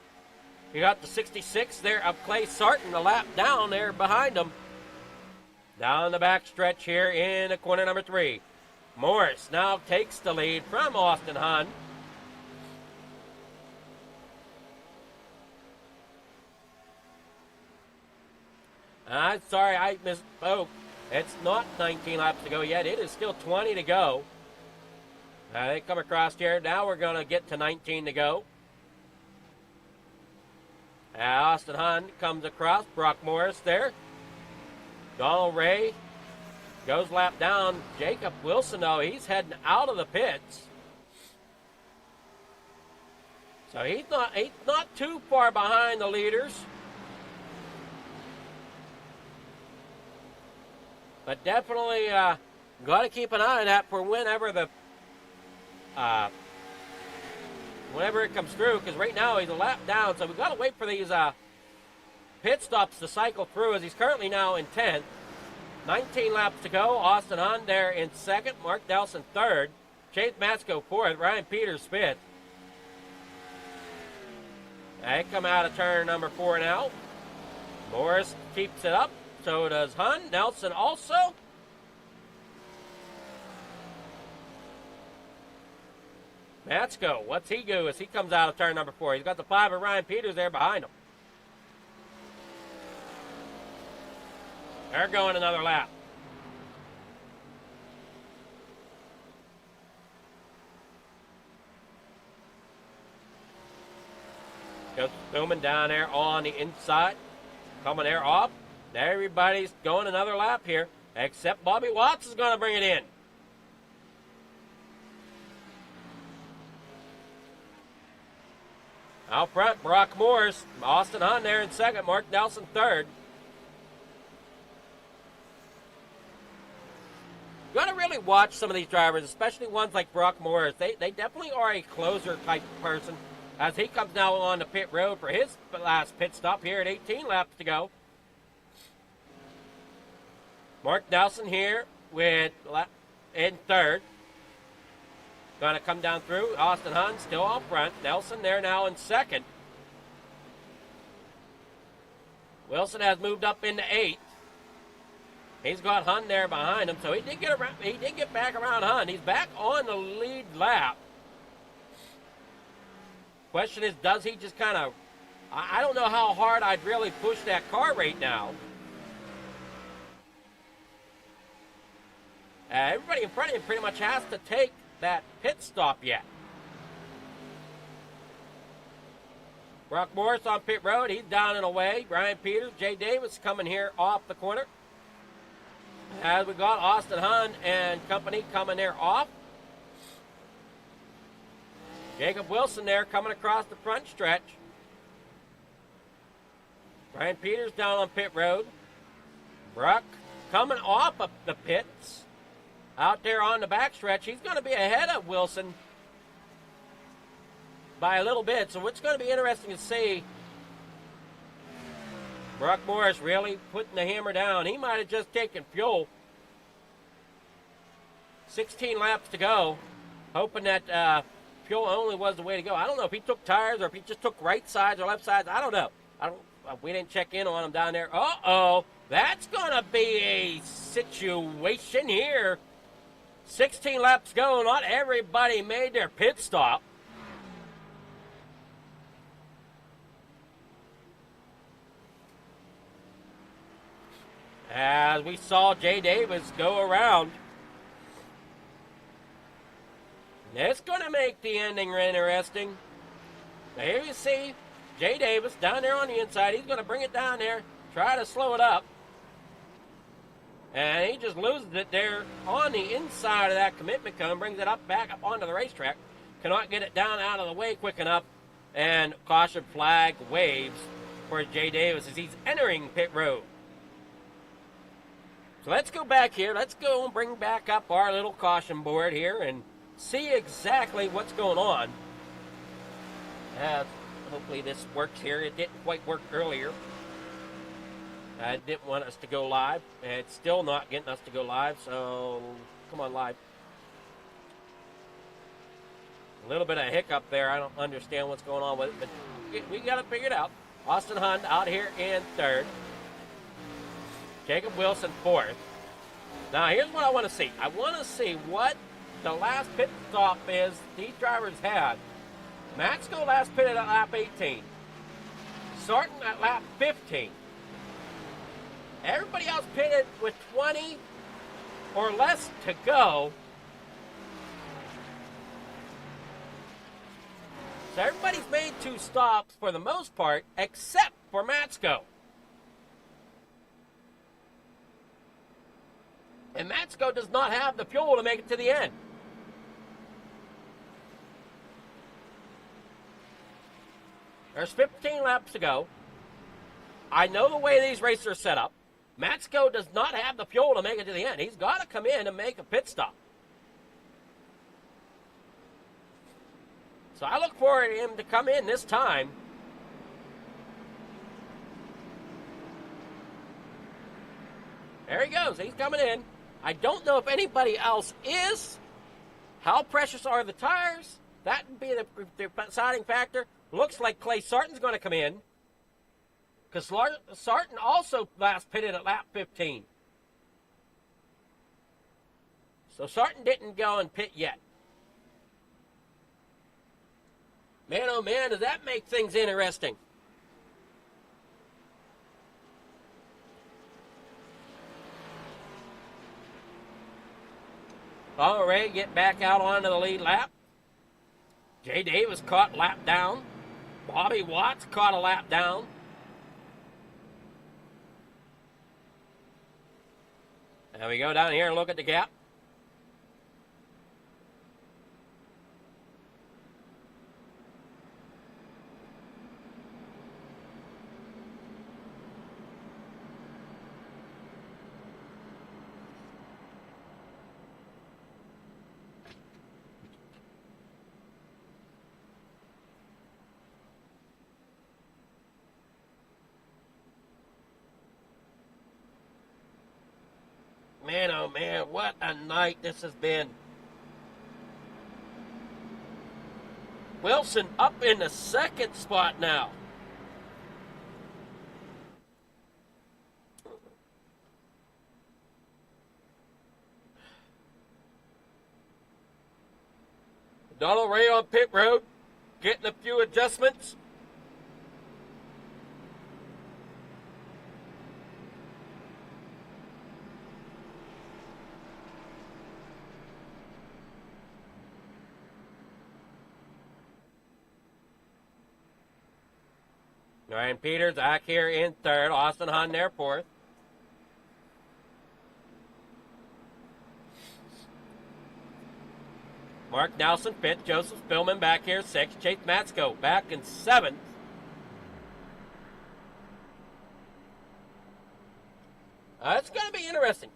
You got the 66 there of Clay Sarton, a lap down there behind him. Down the back stretch here in the corner number 3. Morris now takes the lead from Austin Hun. I'm sorry, I misspoke. It's not 19 laps to go yet. It is still 20 to go. They come across here. Now we're going to get to 19 to go. Austin Hun comes across. Brock Morris there. Donald Ray goes lap down. Jacob Wilson, though, he's heading out of the pits. So he's not too far behind the leaders. But definitely got to keep an eye on that for whenever it comes through, because right now he's a lap down, so we've got to wait for these pit stops to cycle through, as he's currently now in 10th. 19 laps to go. Austin Hun there in 2nd. Mark Nelson 3rd. Chase Matsko 4th. Ryan Peters 5th. They come out of turn number 4 now. Morris keeps it up. So does Hun. Nelson also. Matsko, what's he do as he comes out of turn number 4? He's got the 5 of Ryan Peters there behind him. They're going another lap. Just zooming down there on the inside. Coming there off. Everybody's going another lap here, except Bobby Watts is going to bring it in. Out front, Brock Morris. Austin Hun there in 2nd. Mark Nelson 3rd. You got to really watch some of these drivers, especially ones like Brock Morris. They definitely are a closer type person, as he comes now on the pit road for his last pit stop here at 18 laps to go. Mark Nelson here in 3rd. Going to come down through. Austin Hun still out front. Nelson there now in 2nd. Wilson has moved up into 8th. He's got Hun there behind him, so he did get around. He did get back around Hun. He's back on the lead lap. Question is, does he just kind of? I don't know how hard I'd really push that car right now. Everybody in front of him pretty much has to take that pit stop yet. Brock Morris on pit road. He's down and away. Brian Peters, Jay Davis coming here off the corner. As we got Austin Hun and company coming there off. Jacob Wilson there coming across the front stretch. Brian Peters down on pit road. Brock coming off of the pits. Out there on the backstretch, he's going to be ahead of Wilson by a little bit. So it's going to be interesting to see. Brock Morris really putting the hammer down. He might have just taken fuel. 16 laps to go. Hoping that fuel only was the way to go. I don't know if he took tires or if he just took right sides or left sides. I don't know. We didn't check in on him down there. Uh-oh. That's going to be a situation here. 16 laps to go. Not everybody made their pit stop. As we saw Jay Davis go around. It's going to make the ending interesting. Now here you see Jay Davis down there on the inside. He's going to bring it down there, try to slow it up. And he just loses it there on the inside of that commitment cone, brings it back up onto the racetrack. Cannot get it down out of the way quick enough. And caution flag waves for Jay Davis as he's entering pit road. So let's go back here. Let's go and bring back up our little caution board here and see exactly what's going on. Hopefully this works here. It didn't quite work earlier. I didn't want us to go live. It's still not getting us to go live, so come on live. A little bit of hiccup there. I don't understand what's going on with it, but we got it figured out. Austin Hunt out here in third. Jacob Wilson fourth. Now here's what I want to see. I want to see what the last pit stop is these drivers had. Maxco last pitted at lap 18. Sarton at lap 15. Everybody else pitted with 20 or less to go. So everybody's made 2 stops for the most part, except for Maxco. And Maxco does not have the fuel to make it to the end. There's 15 laps to go. I know the way these races are set up. Maxco does not have the fuel to make it to the end. He's got to come in and make a pit stop. So I look for him to come in this time. There he goes. He's coming in. I don't know if anybody else is. How precious are the tires? That would be the deciding factor. Looks like Clay Sarton's going to come in. Because Sarton also last pitted at lap 15. So Sarton didn't go and pit yet. Man, oh man, does that make things interesting. All right, get back out onto the lead lap. Jay Davis caught lap down. Bobby Watts caught a lap down. And we go down here and look at the gap. Man, oh man, what a night this has been. Wilson up in the second spot now. Donald Ray on pit road, getting a few adjustments. Ryan Peters back here in third. Austin Hahn there fourth. Mark Nelson fifth. Joseph Spillman back here sixth. Chase Matsko back in seventh. It's going to be interesting.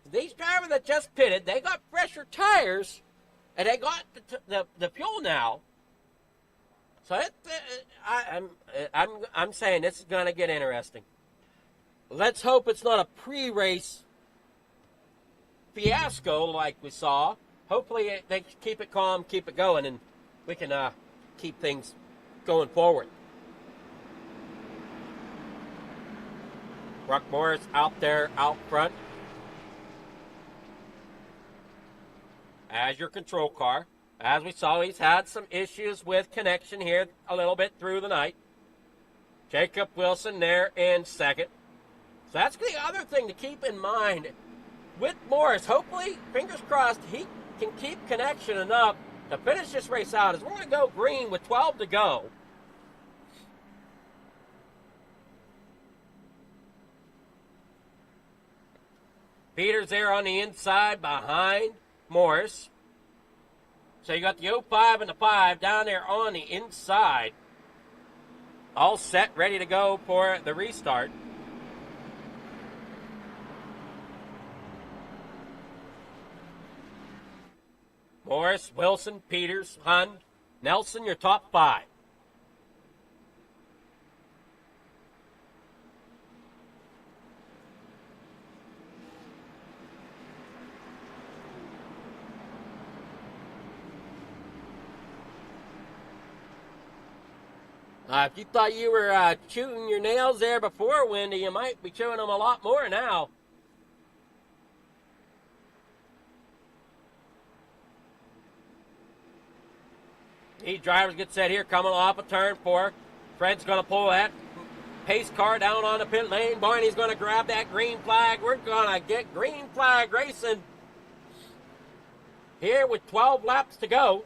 These drivers that just pitted, they got fresher tires, and they got the fuel now. So I'm saying this is going to get interesting. Let's hope it's not a pre-race fiasco like we saw. Hopefully they keep it calm, keep it going, and we can keep things going forward. Brock Morris out there out front as your control car. As we saw, he's had some issues with connection here a little bit through the night. Jacob Wilson there in second. So that's the other thing to keep in mind with Morris. Hopefully, fingers crossed, he can keep connection enough to finish this race out, as we're going to go green with 12 to go. Peters there on the inside behind Morris. So you got the 05 and the 5 down there on the inside. All set, ready to go for the restart. Morris, Wilson, Peters, Hund, Nelson, your top 5. If you thought you were chewing your nails there before, Wendy, you might be chewing them a lot more now. These drivers get set here, coming off of turn 4. Fred's going to pull that pace car down on the pit lane. Barney's going to grab that green flag. We're going to get green flag racing here with 12 laps to go.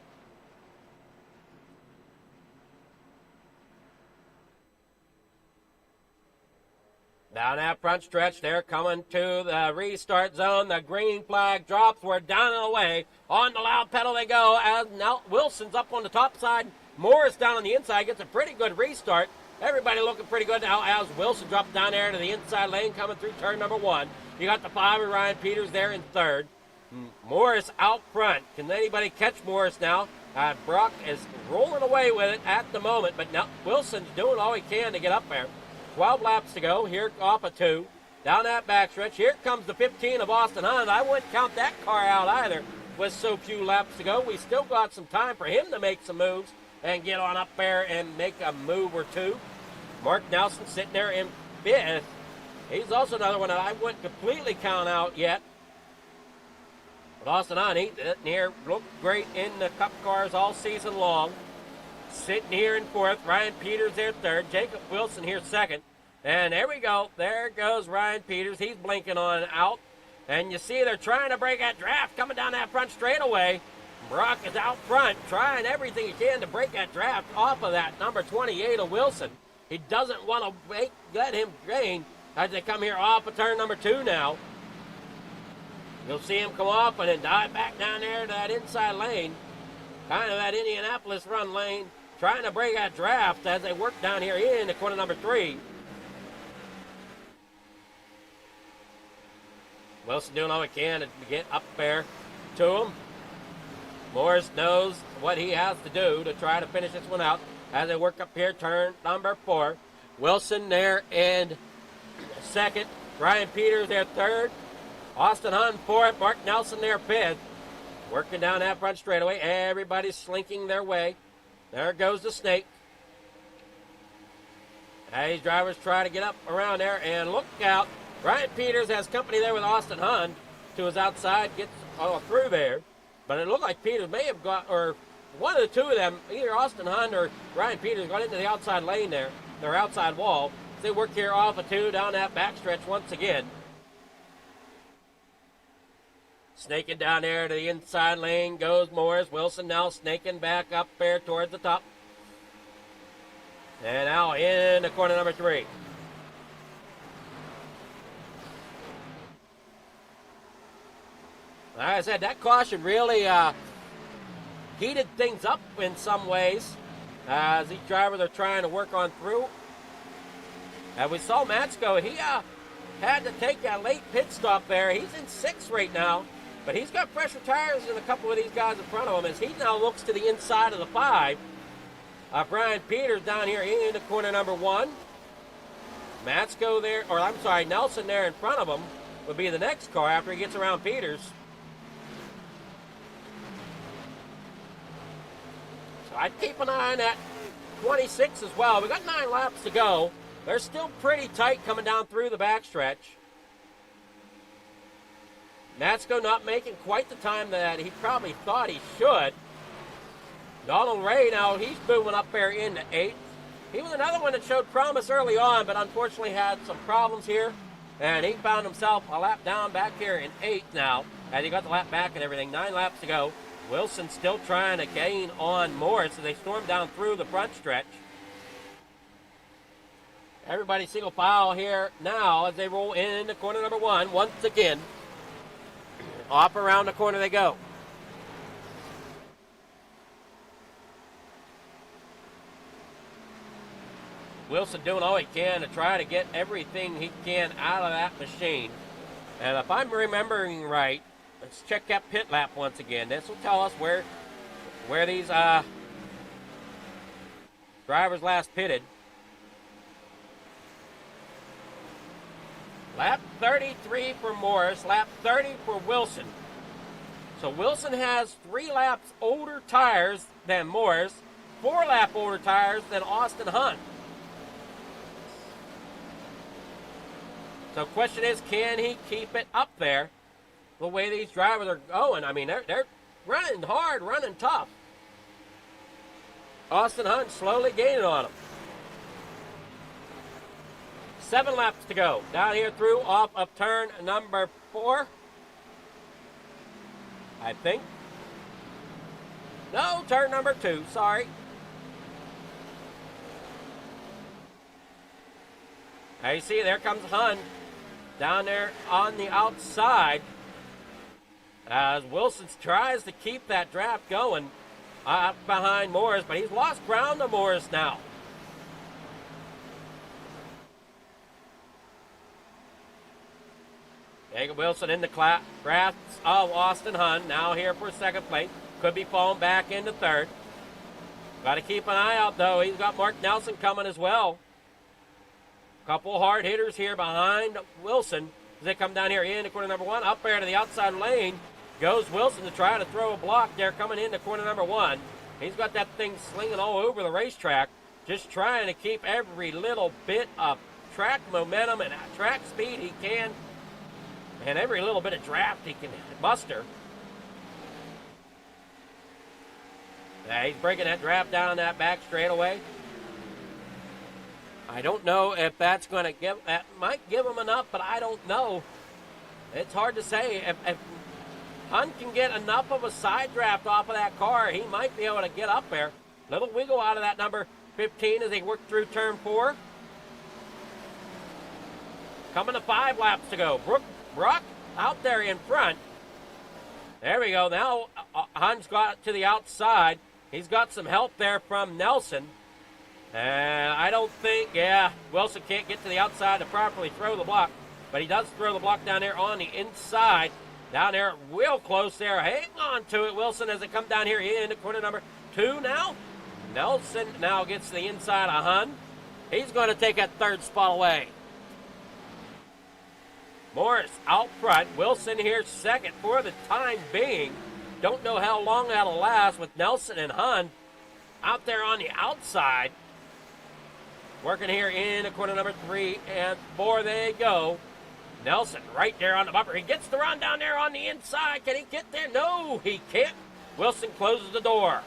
Down that front stretch, they're coming to the restart zone. The green flag drops. We're down and away. On the loud pedal they go as now Wilson's up on the top side. Morris down on the inside gets a pretty good restart. Everybody looking pretty good now as Wilson drops down there to the inside lane coming through turn number 1. You got the 5 of Ryan Peters there in third. Morris out front. Can anybody catch Morris now? Brock is rolling away with it at the moment, but now Wilson's doing all he can to get up there. 12 laps to go. Here off of 2. Down that backstretch. Here comes the 15 of Austin Hunt. I wouldn't count that car out either with so few laps to go. We still got some time for him to make some moves and get on up there and make a move or two. Mark Nelson sitting there in 5th. He's also another one that I wouldn't completely count out yet. But Austin Hunt, he sitting here, looked great in the Cup cars all season long. Sitting here in 4th. Ryan Peters there 3rd. Jacob Wilson here 2nd. And there we go. There goes Ryan Peters. He's blinking on out. And you see they're trying to break that draft coming down that front straightaway. Brock is out front trying everything he can to break that draft off of that number 28 of Wilson. He doesn't want to let him gain as they come here off of turn number 2 now. You'll see him come off and then dive back down there to that inside lane. Kind of that Indianapolis run lane. Trying to break that draft as they work down here in the corner number 3. Wilson doing all he can to get up there to him. Morris knows what he has to do to try to finish this one out as they work up here, turn number 4. Wilson there in 2nd. Ryan Peters there 3rd. Austin Hunt 4th. Mark Nelson there 5th. Working down that front straightaway. Everybody's slinking their way. There goes the snake. These drivers try to get up around there, and look out. Ryan Peters has company there with Austin Hunt to his outside, gets through there. But it looked like Peters may have got, or one of the two of them, either Austin Hunt or Ryan Peters, got into the outside lane there, their outside wall. They work here off of 2 down that backstretch once again. Snaking down there to the inside lane goes Morris. Wilson now snaking back up there towards the top. And now in the corner number 3. Like I said, that caution really heated things up in some ways as these drivers are trying to work on through. And we saw Matsko, he had to take a late pit stop there. He's in 6th right now. But he's got fresher tires than a couple of these guys in front of him as he now looks to the inside of the 5. Brian Peters down here in the corner number 1. Matsko there, or I'm sorry, Nelson there in front of him would be the next car after he gets around Peters. So I'd keep an eye on that 26 as well. We got 9 laps to go. They're still pretty tight coming down through the backstretch. Matsko not making quite the time that he probably thought he should. Donald Ray now, he's moving up there into 8th. He was another one that showed promise early on, but unfortunately had some problems here And he found himself a lap down back here in 8th now. And he got the lap back and everything. 9 laps to go. Wilson still trying to gain on Morris as they storm down through the front stretch. Everybody single file here now as they roll into corner number 1 once again. Off around the corner they go. Wilson doing all he can to try to get everything he can out of that machine. And if I'm remembering right, let's check that pit lap once again. This will tell us where these drivers last pitted. Lap 33 for Morris, lap 30 for Wilson. So Wilson has 3 laps older tires than Morris, 4 lap older tires than Austin Hunt. So question is, can he keep it up there the way these drivers are going? I mean, they're running hard, running tough. Austin Hunt slowly gaining on him. 7 laps to go. Down here through off of turn number 4. I think. No, turn number 2. Sorry. Now you see, there comes Hunt down there on the outside as Wilson tries to keep that draft going up behind Morris, but he's lost ground to Morris now. Jacob Wilson in the grasp of Austin Hunt, now here for second place. Could be falling back into third. Got to keep an eye out, though. He's got Mark Nelson coming as well. Couple hard hitters here behind Wilson as they come down here into corner number 1. Up there to the outside lane goes Wilson to try to throw a block there coming into corner number 1. He's got that thing slinging all over the racetrack, just trying to keep every little bit of track momentum and track speed he can, and every little bit of draft he can muster. Yeah, he's breaking that draft down that back straightaway. I don't know if that's going to give, that might give him enough, but I don't know. It's hard to say. If Hunt can get enough of a side draft off of that car, he might be able to get up there. Little wiggle out of that number 15 as they work through turn 4. Coming to 5 laps to go. Brock out there in front. There we go. Now Hunt's got to the outside. He's got some help there from Nelson. And I don't think, Wilson can't get to the outside to properly throw the block. But he does throw the block down there on the inside. Down there, real close there. Hang on to it, Wilson, as they come down here into corner number 2 now. Nelson now gets to the inside of Hunt. He's going to take that third spot away. Morris out front. Wilson here second for the time being. Don't know how long that'll last with Nelson and Hunt out there on the outside. Working here in corner number 3 and 4 they go. Nelson right there on the bumper. He gets the run down there on the inside. Can he get there? No, he can't. Wilson closes the door.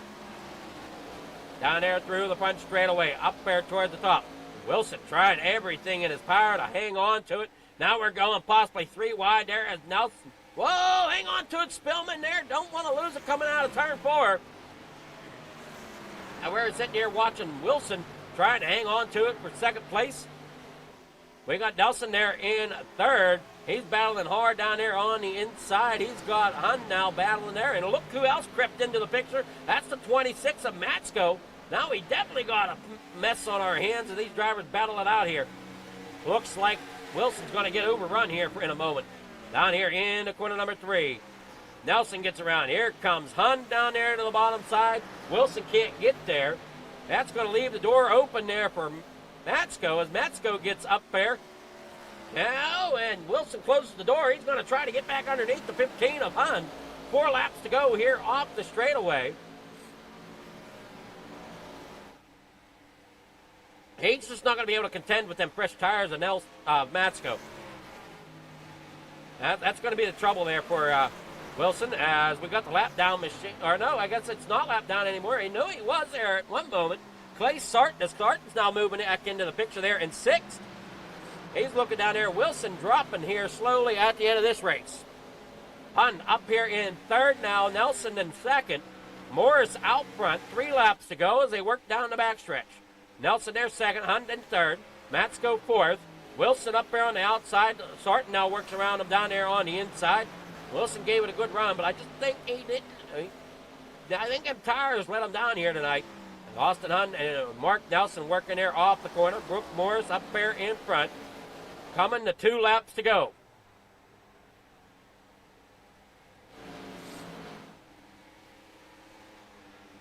Down there through the front straightaway. Up there towards the top. Wilson tried everything in his power to hang on to it. Now we're going possibly 3 wide there as Nelson. Whoa, hang on to it, Spillman there. Don't want to lose it coming out of turn 4. Now we're sitting here watching Wilson trying to hang on to it for second place. We got Nelson there in third. He's battling hard down there on the inside. He's got Hunt now battling there. And look who else crept into the picture. That's the 26 of Matsko. Now we definitely got a mess on our hands as these drivers battle it out here. Looks like Wilson's going to get overrun here in a moment. Down here into corner number 3. Nelson gets around. Here comes Hunt down there to the bottom side. Wilson can't get there. That's going to leave the door open there for Matsko as Matsko gets up there. Now, and Wilson closes the door. He's going to try to get back underneath the 15 of Hunt. 4 laps to go here off the straightaway. He's just not going to be able to contend with them fresh tires of Matsko. That's going to be the trouble there for Wilson as we got the lap down machine. Or no, I guess it's not lap down anymore. He knew he was there at one moment. Clay Sarton's now moving back into the picture there in 6th. He's looking down there. Wilson dropping here slowly at the end of this race. Hunt up here in third now. Nelson in second. Morris out front. 3 laps to go as they work down the backstretch. Nelson there second. Hunt in third. Matsko fourth. Wilson up there on the outside. Sarton now works around him down there on the inside. Wilson gave it a good run, but I just think he didn't. I think them tires let him down here tonight. Austin Hunt and Mark Nelson working there off the corner. Brooke Morris up there in front. Coming to 2 laps to go.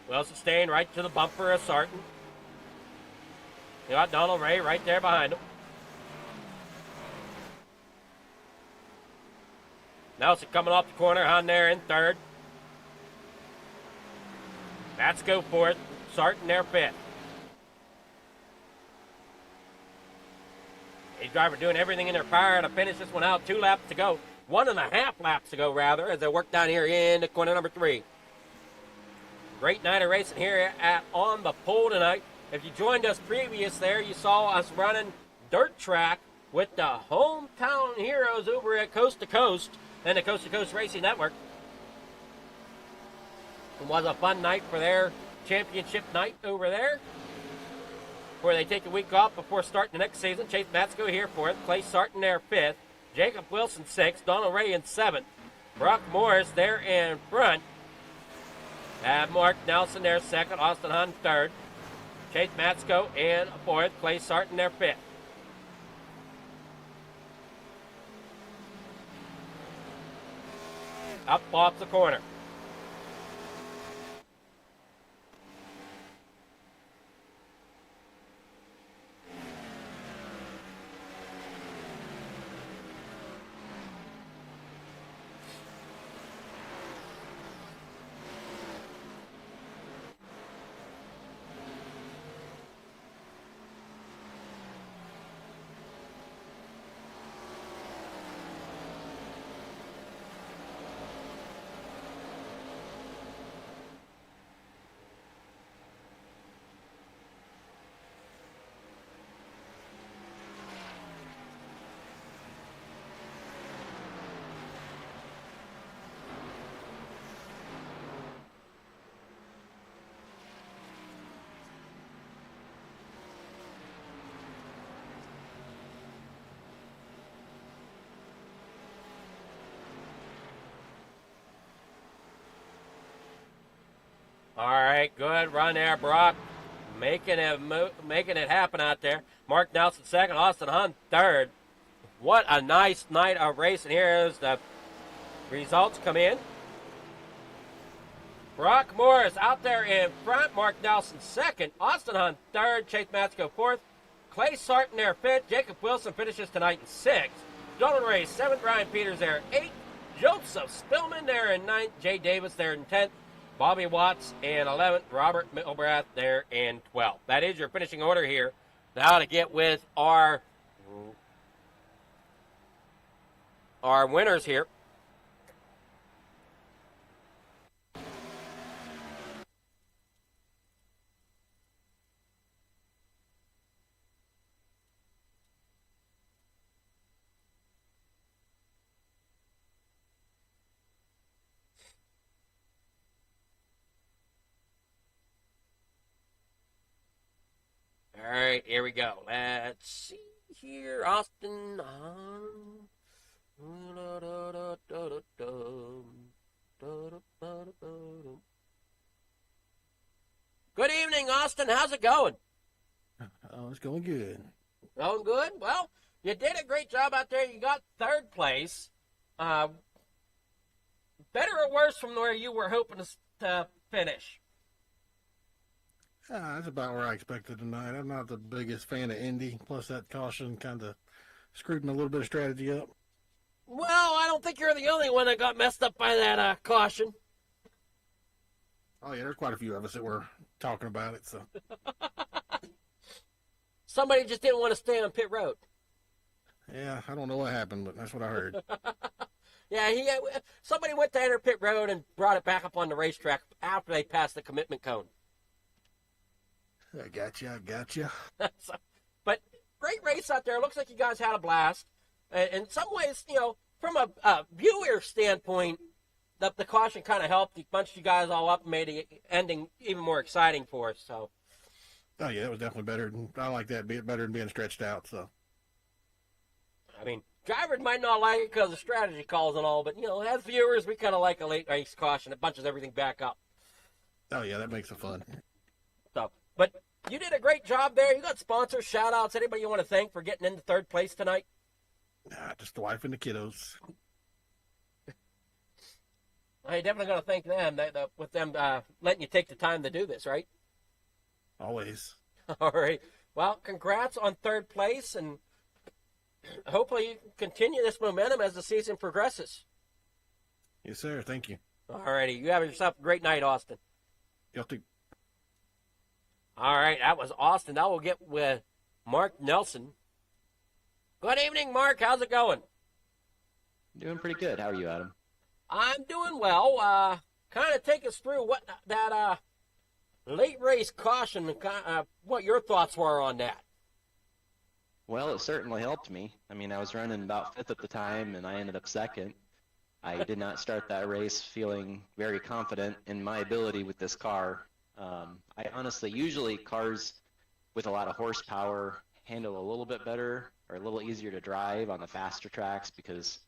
Wilson staying right to the bumper of Sarton. You got Donald Ray right there behind him. Nelson coming off the corner, on there in third. Matsko fourth. Sarton there fifth. These drivers doing everything in their power to finish this one out. 2 laps to go. 1.5 laps to go, rather, as they work down here in the corner number 3. Great night of racing here on the pole tonight. If you joined us previous there, you saw us running dirt track with the hometown heroes over at Coast to Coast and the Coast to Coast Racing Network. It was a fun night for their championship night over there, where they take a week off before starting the next season. Chase Matsko here fourth. Clay Sarton there fifth. Jacob Wilson sixth. Donald Ray in seventh. Brock Morris there in front. Have Mark Nelson there second. Austin Hunt third. Chase Matsko in fourth. Clay Sarton there fifth. Up off the corner. All right, good run there, Brock. Making it happen out there. Mark Nelson second, Austin Hunt third. What a nice night of racing here as the results come in. Brock Morris out there in front. Mark Nelson second. Austin Hunt third. Chase Matsko fourth. Clay Sarton there fifth. Jacob Wilson finishes tonight in sixth. Donald Ray seventh. Ryan Peters there in eighth. Joseph Spillman there in ninth. Jay Davis there in 10th. Bobby Watts in 11th. Robert Middlebrath there in 12th. That is your finishing order here. Now to get with our winners here. All right, here we go. Let's see here. Austin. Good evening, Austin. How's it going? Oh, it's going good. Going good? Well, you did a great job out there. You got third place. Better or worse from where you were hoping to finish? That's about where I expected tonight. I'm not the biggest fan of Indy. Plus, that caution kind of screwed my little bit of strategy up. Well, I don't think you're the only one that got messed up by that caution. Oh, yeah, there's quite a few of us that were talking about it. So Somebody just didn't want to stay on pit road. yeah, I don't know what happened, but that's what I heard. Yeah, somebody went to enter pit road and brought it back up on the racetrack after they passed the commitment cone. I got you. But great race out there. Looks like you guys had a blast. In some ways, you know, from a viewer standpoint, the caution kind of helped. It bunched you guys all up and made the ending even more exciting for us. So. Oh yeah, it was definitely better. I like that better than being stretched out. So. I mean, drivers might not like it because of strategy calls and all, but, you know, as viewers, we kind of like a late race caution. It bunches everything back up. Oh yeah, that makes it fun. So, but you did a great job there. You got sponsors, shout-outs. Anybody you want to thank for getting into third place tonight? Just the wife and the kiddos. Well, you're definitely going to thank them with them letting you take the time to do this, right? Always. All right. Well, congrats on third place, and hopefully you can continue this momentum as the season progresses. Yes, sir. Thank you. All righty. You have yourself a great night, Austin. Y'all too. All right. That was Austin. Now we'll get with Mark Nelson. Good evening, Mark. How's it going? Doing pretty good. How are you, Adam? I'm doing well. Kind of take us through what that late race caution, what your thoughts were on that. Well, it certainly helped me. I mean, I was running about fifth at the time, and I ended up second. I did not start that race feeling very confident in my ability with this car. I honestly, usually cars with a lot of horsepower handle a little bit better or a little easier to drive on the faster tracks because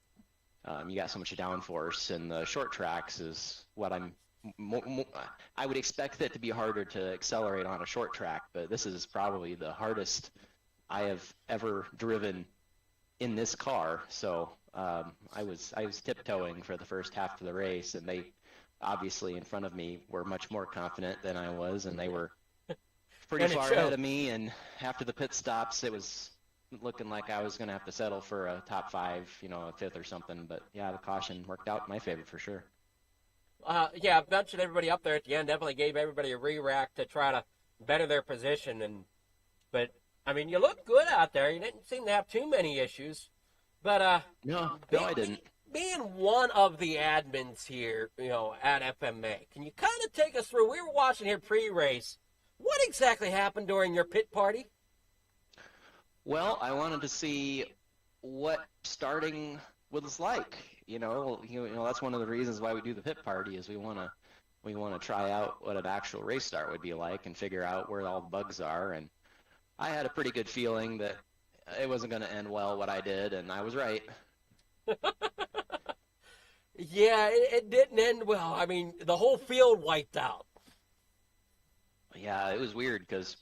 you got so much downforce, and the short tracks is what I would expect it to be harder to accelerate on a short track, but this is probably the hardest I have ever driven in this car. So I was tiptoeing for the first half of the race, and they obviously in front of me were much more confident than I was, and they were pretty far ahead of me. And after the pit stops, it was looking like I was going to have to settle for a top five, you know, a fifth or something. But yeah, the caution worked out in my favor for sure. Yeah, I mentioned everybody up there at the end. Definitely gave everybody a re-rack to try to better their position. But I mean, you looked good out there. You didn't seem to have too many issues. But no, I didn't. Being one of the admins here, you know, at FMA, can you kind of take us through? We were watching here pre-race. What exactly happened during your pit party? Well, I wanted to see what starting was like. You know, that's one of the reasons why we do the pit party is we want to try out what an actual race start would be like and figure out where all the bugs are. And I had a pretty good feeling that it wasn't going to end well what I did, and I was right. Yeah, it didn't end well. I mean, the whole field wiped out. Yeah, it was weird because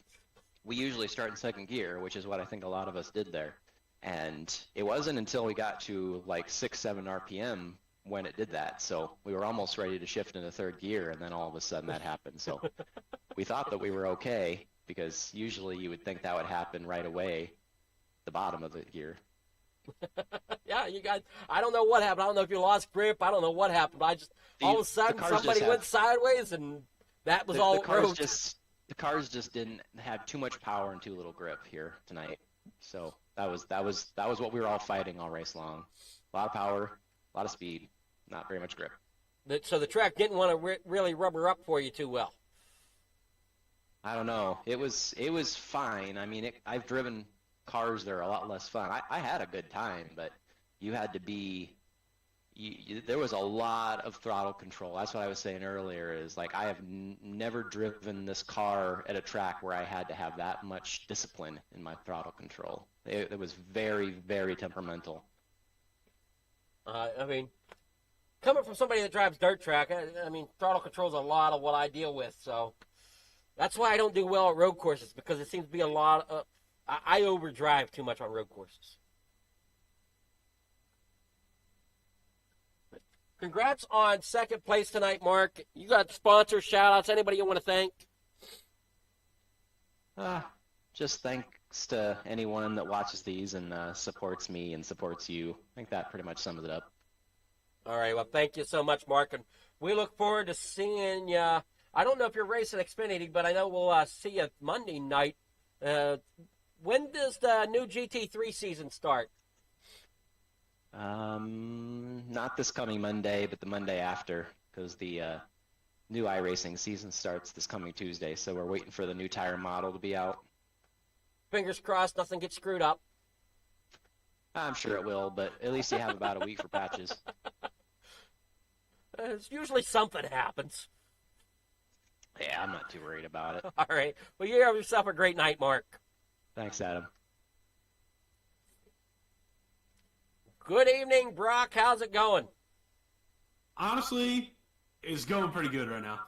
we usually start in second gear, which is what I think a lot of us did there. And it wasn't until we got to like 6-7 RPM when it did that. So we were almost ready to shift into third gear, and then all of a sudden that happened. So we thought that we were okay because usually you would think that would happen right away, the bottom of the gear. Yeah, you guys, I don't know what happened. I don't know if you lost grip. I don't know what happened. All of a sudden somebody went sideways, and that was all it wrote. The cars just didn't have too much power and too little grip here tonight. So that was what we were all fighting all race long. A lot of power, a lot of speed, not very much grip. So the track didn't want to really rubber up for you too well. I don't know. It was fine. I mean, I've driven cars that are a lot less fun. I had a good time, but you had to be. There was a lot of throttle control. That's what I was saying earlier is like I have never driven this car at a track where I had to have that much discipline in my throttle control. It was very, very temperamental. I mean, coming from somebody that drives dirt track, I mean, throttle control is a lot of what I deal with. So that's why I don't do well at road courses, because it seems to be a lot of I overdrive too much on road courses. Congrats on second place tonight, Mark. You got sponsors, shout-outs, anybody you want to thank? Just thanks to anyone that watches these and supports me and supports you. I think that pretty much sums it up. All right, well, thank you so much, Mark. And we look forward to seeing you. I don't know if you're racing Xfinity, but I know we'll see you Monday night. When does the new GT3 season start? Not this coming Monday, but the Monday after, because the new iRacing season starts this coming Tuesday, so we're waiting for the new tire model to be out. Fingers crossed nothing gets screwed up. I'm sure it will, but at least you have about a week for patches. It's usually something happens. Yeah, I'm not too worried about it. All right. Well, you have yourself a great night, Mark. Thanks, Adam. Good evening, Brock. How's it going? Honestly, it's going pretty good right now.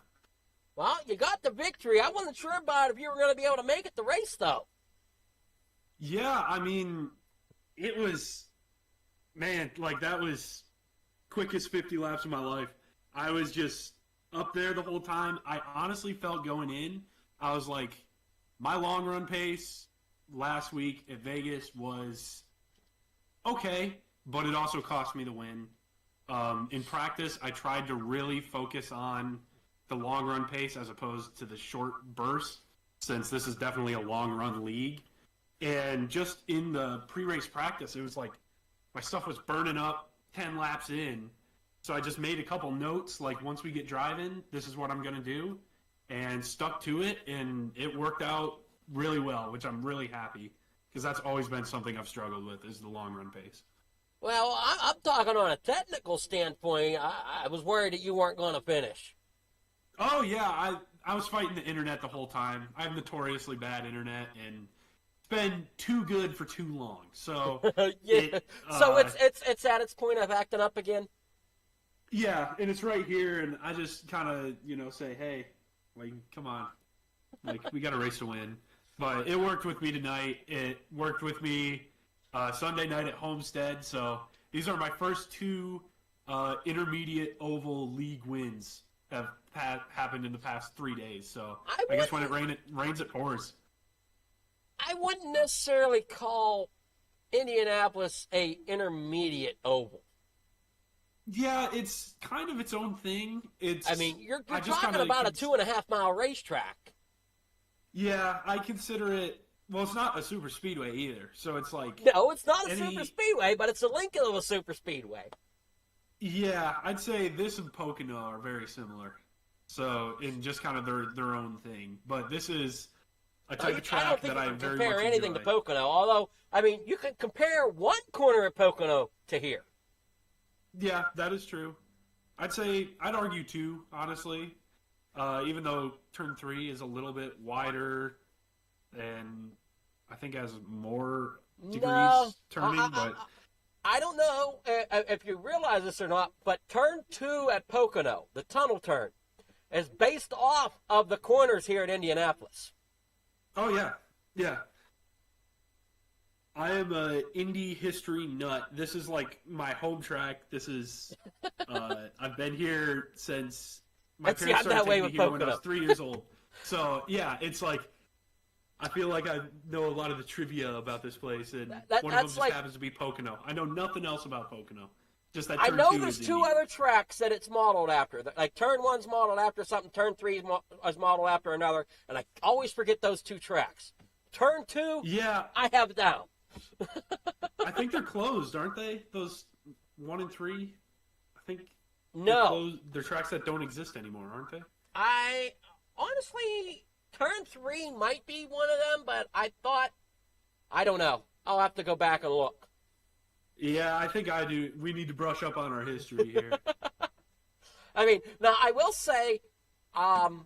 Well, you got the victory. I wasn't sure about if you were going to be able to make it the race, though. Yeah, I mean, it was, man, like that was quickest 50 laps of my life. I was just up there the whole time. I honestly felt going in, I was like, my long run pace last week at Vegas was okay, but it also cost me the win. In practice, I tried to really focus on the long run pace as opposed to the short bursts, since this is definitely a long run league. And just in the pre-race practice, it was like my stuff was burning up 10 laps in. So I just made a couple notes, like once we get driving, this is what I'm going to do, and stuck to it, and it worked out really well, which I'm really happy, because that's always been something I've struggled with, is the long run pace. Well, I'm talking on a technical standpoint. I was worried that you weren't going to finish. Oh, yeah, I was fighting the internet the whole time. I have notoriously bad internet, and it's been too good for too long. So yeah. So it's at its point of acting up again? Yeah, and it's right here, and I just kind of, say, hey, like, come on. Like, we got a race to win. But it worked with me tonight. It worked with me Sunday night at Homestead. So these are my first two intermediate oval league wins have happened in the past 3 days. So I guess when it rains, it pours. I wouldn't necessarily call Indianapolis a intermediate oval. Yeah, it's kind of its own thing. You're talking about a 2.5 mile racetrack. Yeah, I consider it. Well, it's not a super speedway either, so it's like no, it's not a super speedway, but it's a link of a super speedway. Yeah, I'd say this and Pocono are very similar. So in just kind of their own thing, but this is a type of track that I very much enjoy. I don't think you can compare anything to Pocono. Although, you can compare one corner at Pocono to here. Yeah, that is true. I'd argue two, honestly. Even though turn 3 is a little bit wider and I think has more degrees turning, but I don't know if you realize this or not, but turn 2 at Pocono, the tunnel turn, is based off of the corners here at Indianapolis. Oh yeah. Yeah. I am a Indy history nut. This is like my home track. This is I've been here since my parents started taking me here when I was 3 years old. So yeah, it's like I feel like I know a lot of the trivia about this place, and one of them just happens to be Pocono. I know nothing else about Pocono. Just that. I know there's two other tracks that it's modeled after. Like turn 1's modeled after something, turn 3 is modeled after another, and I always forget those two tracks. Turn 2, yeah, I have it down. I think they're closed, aren't they? Those 1 and 3. I think. No, they're tracks that don't exist anymore, aren't they? I honestly, turn 3 might be one of them, but I don't know. I'll have to go back and look. Yeah, I think I do. We need to brush up on our history here. Now I will say, I'll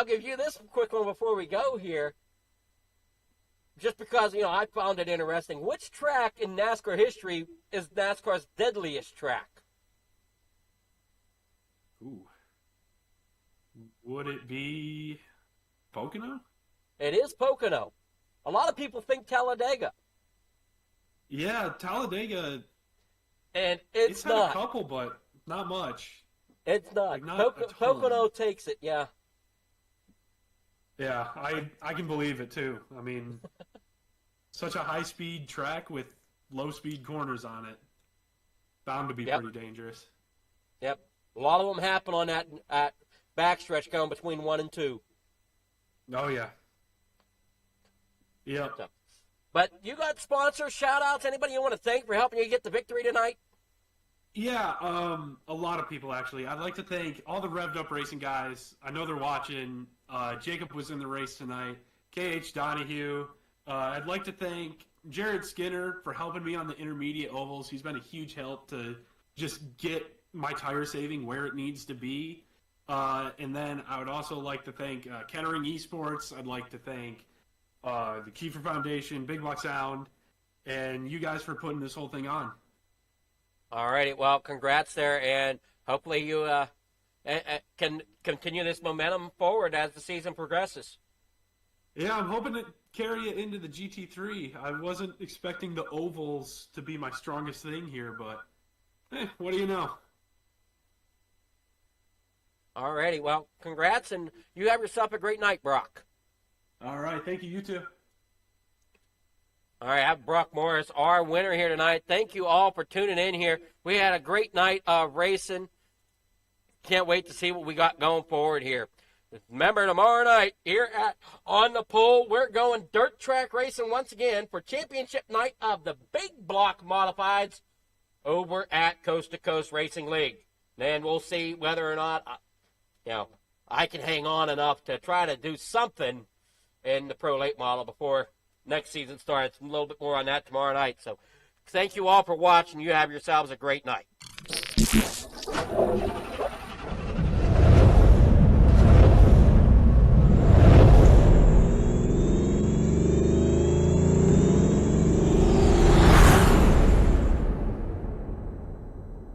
give you this quick one before we go here. Just because, I found it interesting. Which track in NASCAR history is NASCAR's deadliest track? Ooh. Would it be Pocono? It is Pocono. A lot of people think Talladega. Yeah, Talladega. And it's not. Had a couple, but not much. It's not. Pocono takes it, yeah. Yeah, I can believe it too. Such a high-speed track with low-speed corners on it. Bound to be pretty dangerous. Yep. A lot of them happen on that backstretch going between 1 and 2. Oh, yeah. Yep. So, but you got sponsors, shout-outs, anybody you want to thank for helping you get the victory tonight? Yeah, a lot of people, actually. I'd like to thank all the Revved Up Racing guys. I know they're watching. Jacob was in the race tonight. KH Donahue, I'd like to thank Jared Skinner for helping me on the intermediate ovals. He's been a huge help to just get my tire saving where it needs to be. And then I would also like to thank Kettering Esports. I'd like to thank the Kiefer Foundation, Big Block Sound, and you guys for putting this whole thing on. All righty. Well, congrats there, and hopefully you can continue this momentum forward as the season progresses. Yeah, I'm hoping to carry it into the GT3. I wasn't expecting the ovals to be my strongest thing here, but what do you know? All righty. Well, congrats, and you have yourself a great night, Brock. All right, thank you. You too. All right, I have Brock Morris, our winner here tonight. Thank you all for tuning in here. We had a great night of racing. Can't wait to see what we got going forward here. Remember, tomorrow night here at On the Pool, we're going dirt track racing once again for championship night of the Big Block Modifieds over at Coast to Coast Racing League. Then we'll see whether or not I can hang on enough to try to do something in the Pro Late Model before next season starts. A little bit more on that tomorrow night. So thank you all for watching. You have yourselves a great night.